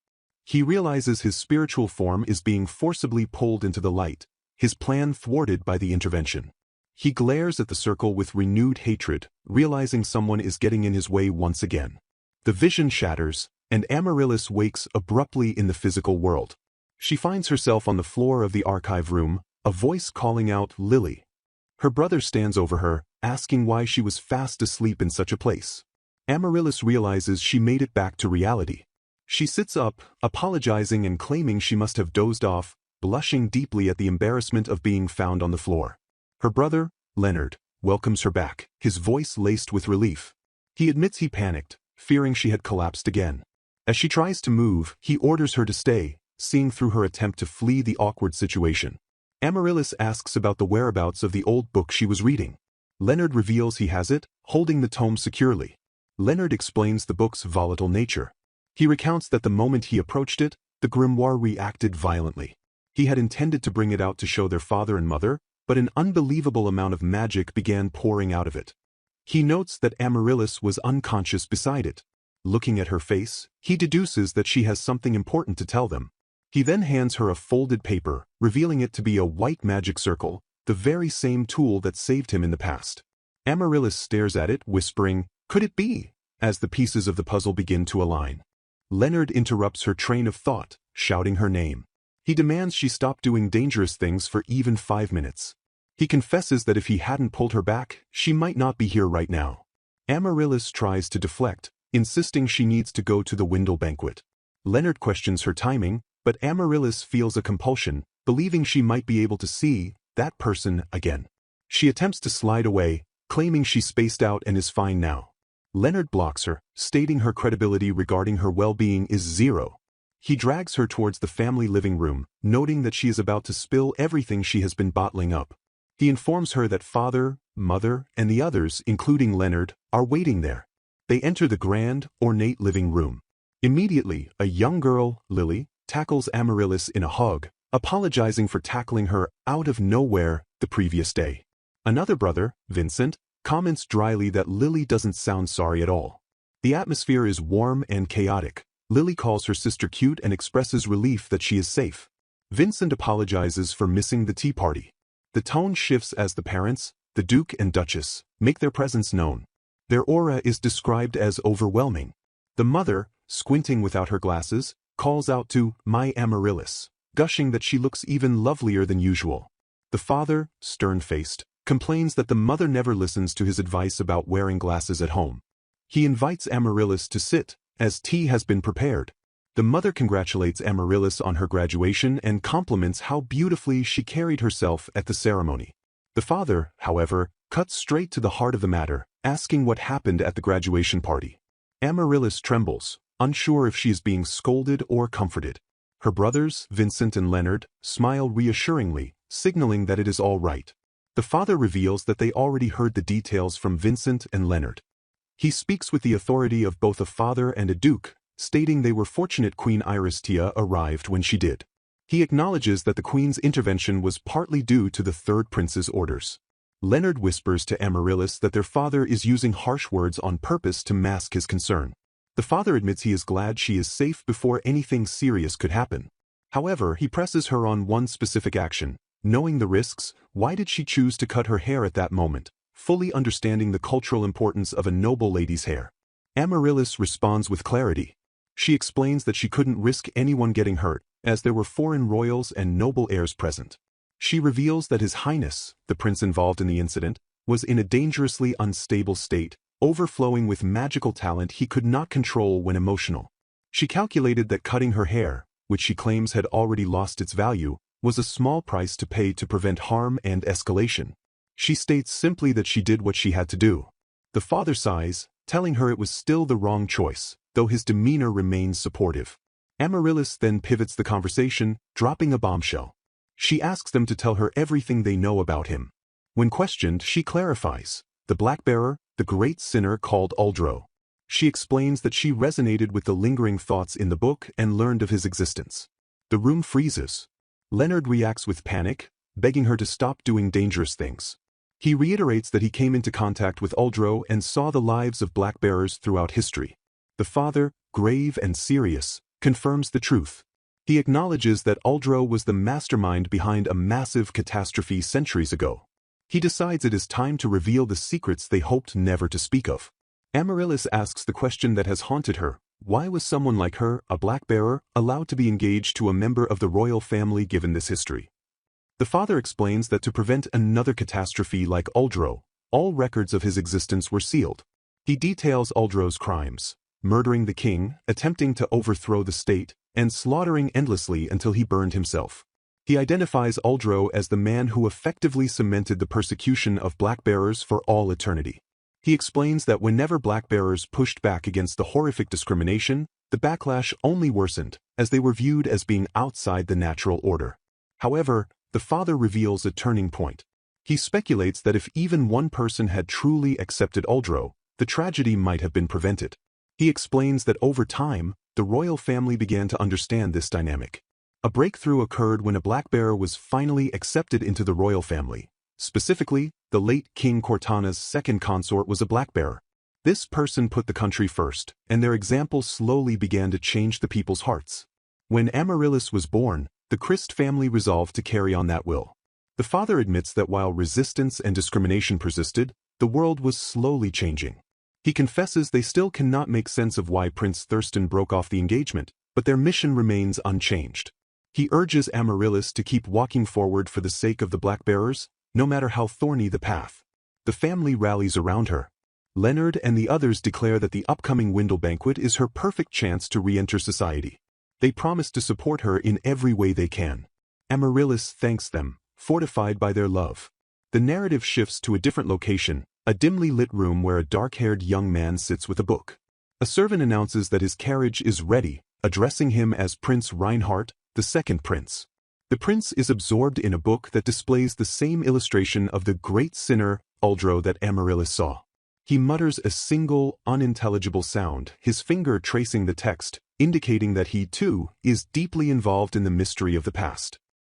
He realizes his spiritual form is being forcibly pulled into the light, his plan thwarted by the intervention. He glares at the circle with renewed hatred, realizing someone is getting in his way once again. The vision shatters, and Amaryllis wakes abruptly in the physical world. She finds herself on the floor of the archive room, a voice calling out Lily. Her brother stands over her, asking why she was fast asleep in such a place. Amaryllis realizes she made it back to reality. She sits up, apologizing and claiming she must have dozed off, blushing deeply at the embarrassment of being found on the floor. Her brother, Leonard, welcomes her back, his voice laced with relief. He admits he panicked, fearing she had collapsed again. As she tries to move, he orders her to stay, seeing through her attempt to flee the awkward situation. Amaryllis asks about the whereabouts of the old book she was reading. Leonard reveals he has it, holding the tome securely. Leonard explains the book's volatile nature. He recounts that the moment he approached it, the grimoire reacted violently. He had intended to bring it out to show their father and mother, but an unbelievable amount of magic began pouring out of it. He notes that Amaryllis was unconscious beside it. Looking at her face, he deduces that she has something important to tell them. He then hands her a folded paper, revealing it to be a white magic circle, the very same tool that saved him in the past. Amaryllis stares at it, whispering, "Could it be?" as the pieces of the puzzle begin to align. Leonard interrupts her train of thought, shouting her name. He demands she stop doing dangerous things for even 5 minutes. He confesses that if he hadn't pulled her back, she might not be here right now. Amaryllis tries to deflect, insisting she needs to go to the Windle banquet. Leonard questions her timing, but Amaryllis feels a compulsion, believing she might be able to see that person again. She attempts to slide away, claiming she spaced out and is fine now. Leonard blocks her, stating her credibility regarding her well-being is zero. He drags her towards the family living room, noting that she is about to spill everything she has been bottling up. He informs her that father, mother, and the others, including Leonard, are waiting there. They enter the grand, ornate living room. Immediately, a young girl, Lily, tackles Amaryllis in a hug, apologizing for tackling her out of nowhere the previous day. Another brother, Vincent, comments dryly that Lily doesn't sound sorry at all. The atmosphere is warm and chaotic. Lily calls her sister cute and expresses relief that she is safe. Vincent apologizes for missing the tea party. The tone shifts as the parents, the Duke and Duchess, make their presence known. Their aura is described as overwhelming. The mother, squinting without her glasses, calls out to "My Amaryllis," gushing that she looks even lovelier than usual. The father, stern-faced, complains that the mother never listens to his advice about wearing glasses at home. He invites Amaryllis to sit, as tea has been prepared. The mother congratulates Amaryllis on her graduation and compliments how beautifully she carried herself at the ceremony. The father, however, cuts straight to the heart of the matter, asking what happened at the graduation party. Amaryllis trembles, unsure if she is being scolded or comforted. Her brothers, Vincent and Leonard, smile reassuringly, signaling that it is all right. The father reveals that they already heard the details from Vincent and Leonard. He speaks with the authority of both a father and a duke, stating they were fortunate Queen Iristia arrived when she did. He acknowledges that the queen's intervention was partly due to the third prince's orders. Leonard whispers to Amaryllis that their father is using harsh words on purpose to mask his concern. The father admits he is glad she is safe before anything serious could happen. However, he presses her on one specific action. Knowing the risks, why did she choose to cut her hair at that moment, fully understanding the cultural importance of a noble lady's hair? Amaryllis responds with clarity. She explains that she couldn't risk anyone getting hurt, as there were foreign royals and noble heirs present. She reveals that His Highness, the prince involved in the incident, was in a dangerously unstable state, overflowing with magical talent he could not control when emotional. She calculated that cutting her hair, which she claims had already lost its value, was a small price to pay to prevent harm and escalation. She states simply that she did what she had to do. The father sighs, telling her it was still the wrong choice, though his demeanor remains supportive. Amaryllis then pivots the conversation, dropping a bombshell. She asks them to tell her everything they know about him. When questioned, she clarifies. The Blackbearer, the great sinner called Uldro. She explains that she resonated with the lingering thoughts in the book and learned of his existence. The room freezes. Leonard reacts with panic, begging her to stop doing dangerous things. He reiterates that he came into contact with Uldro and saw the lives of Blackbearers throughout history. The father, grave and serious, confirms the truth. He acknowledges that Uldro was the mastermind behind a massive catastrophe centuries ago. He decides it is time to reveal the secrets they hoped never to speak of. Amaryllis asks the question that has haunted her: why was someone like her, a black-bearer, allowed to be engaged to a member of the royal family given this history? The father explains that to prevent another catastrophe like Uldro, all records of his existence were sealed. He details Uldro's crimes: murdering the king, attempting to overthrow the state, and slaughtering endlessly until he burned himself. He identifies Uldro as the man who effectively cemented the persecution of black-bearers for all eternity. He explains that whenever black-bearers pushed back against the horrific discrimination, the backlash only worsened, as they were viewed as being outside the natural order. However, the father reveals a turning point. He speculates that if even one person had truly accepted Uldro, the tragedy might have been prevented. He explains that over time, the royal family began to understand this dynamic. A breakthrough occurred when a black-bearer was finally accepted into the royal family. Specifically, the late King Cortana's second consort was a black-bearer. This person put the country first, and their example slowly began to change the people's hearts. When Amaryllis was born, the Christ family resolved to carry on that will. The father admits that while resistance and discrimination persisted, the world was slowly changing. He confesses they still cannot make sense of why Prince Thurston broke off the engagement, but their mission remains unchanged. He urges Amaryllis to keep walking forward for the sake of the black-bearers, no matter how thorny the path. The family rallies around her. Leonard and the others declare that the upcoming Windle banquet is her perfect chance to re-enter society. They promise to support her in every way they can. Amaryllis thanks them, fortified by their love. The narrative shifts to a different location, a dimly lit room where a dark-haired young man sits with a book. A servant announces that his carriage is ready, addressing him as Prince Reinhardt, the second prince. The prince is absorbed in a book that displays the same illustration of the great sinner, Uldro, that Amaryllis saw. He mutters a single, unintelligible sound, his finger tracing the text, indicating that he, too, is deeply involved in the mystery of the past.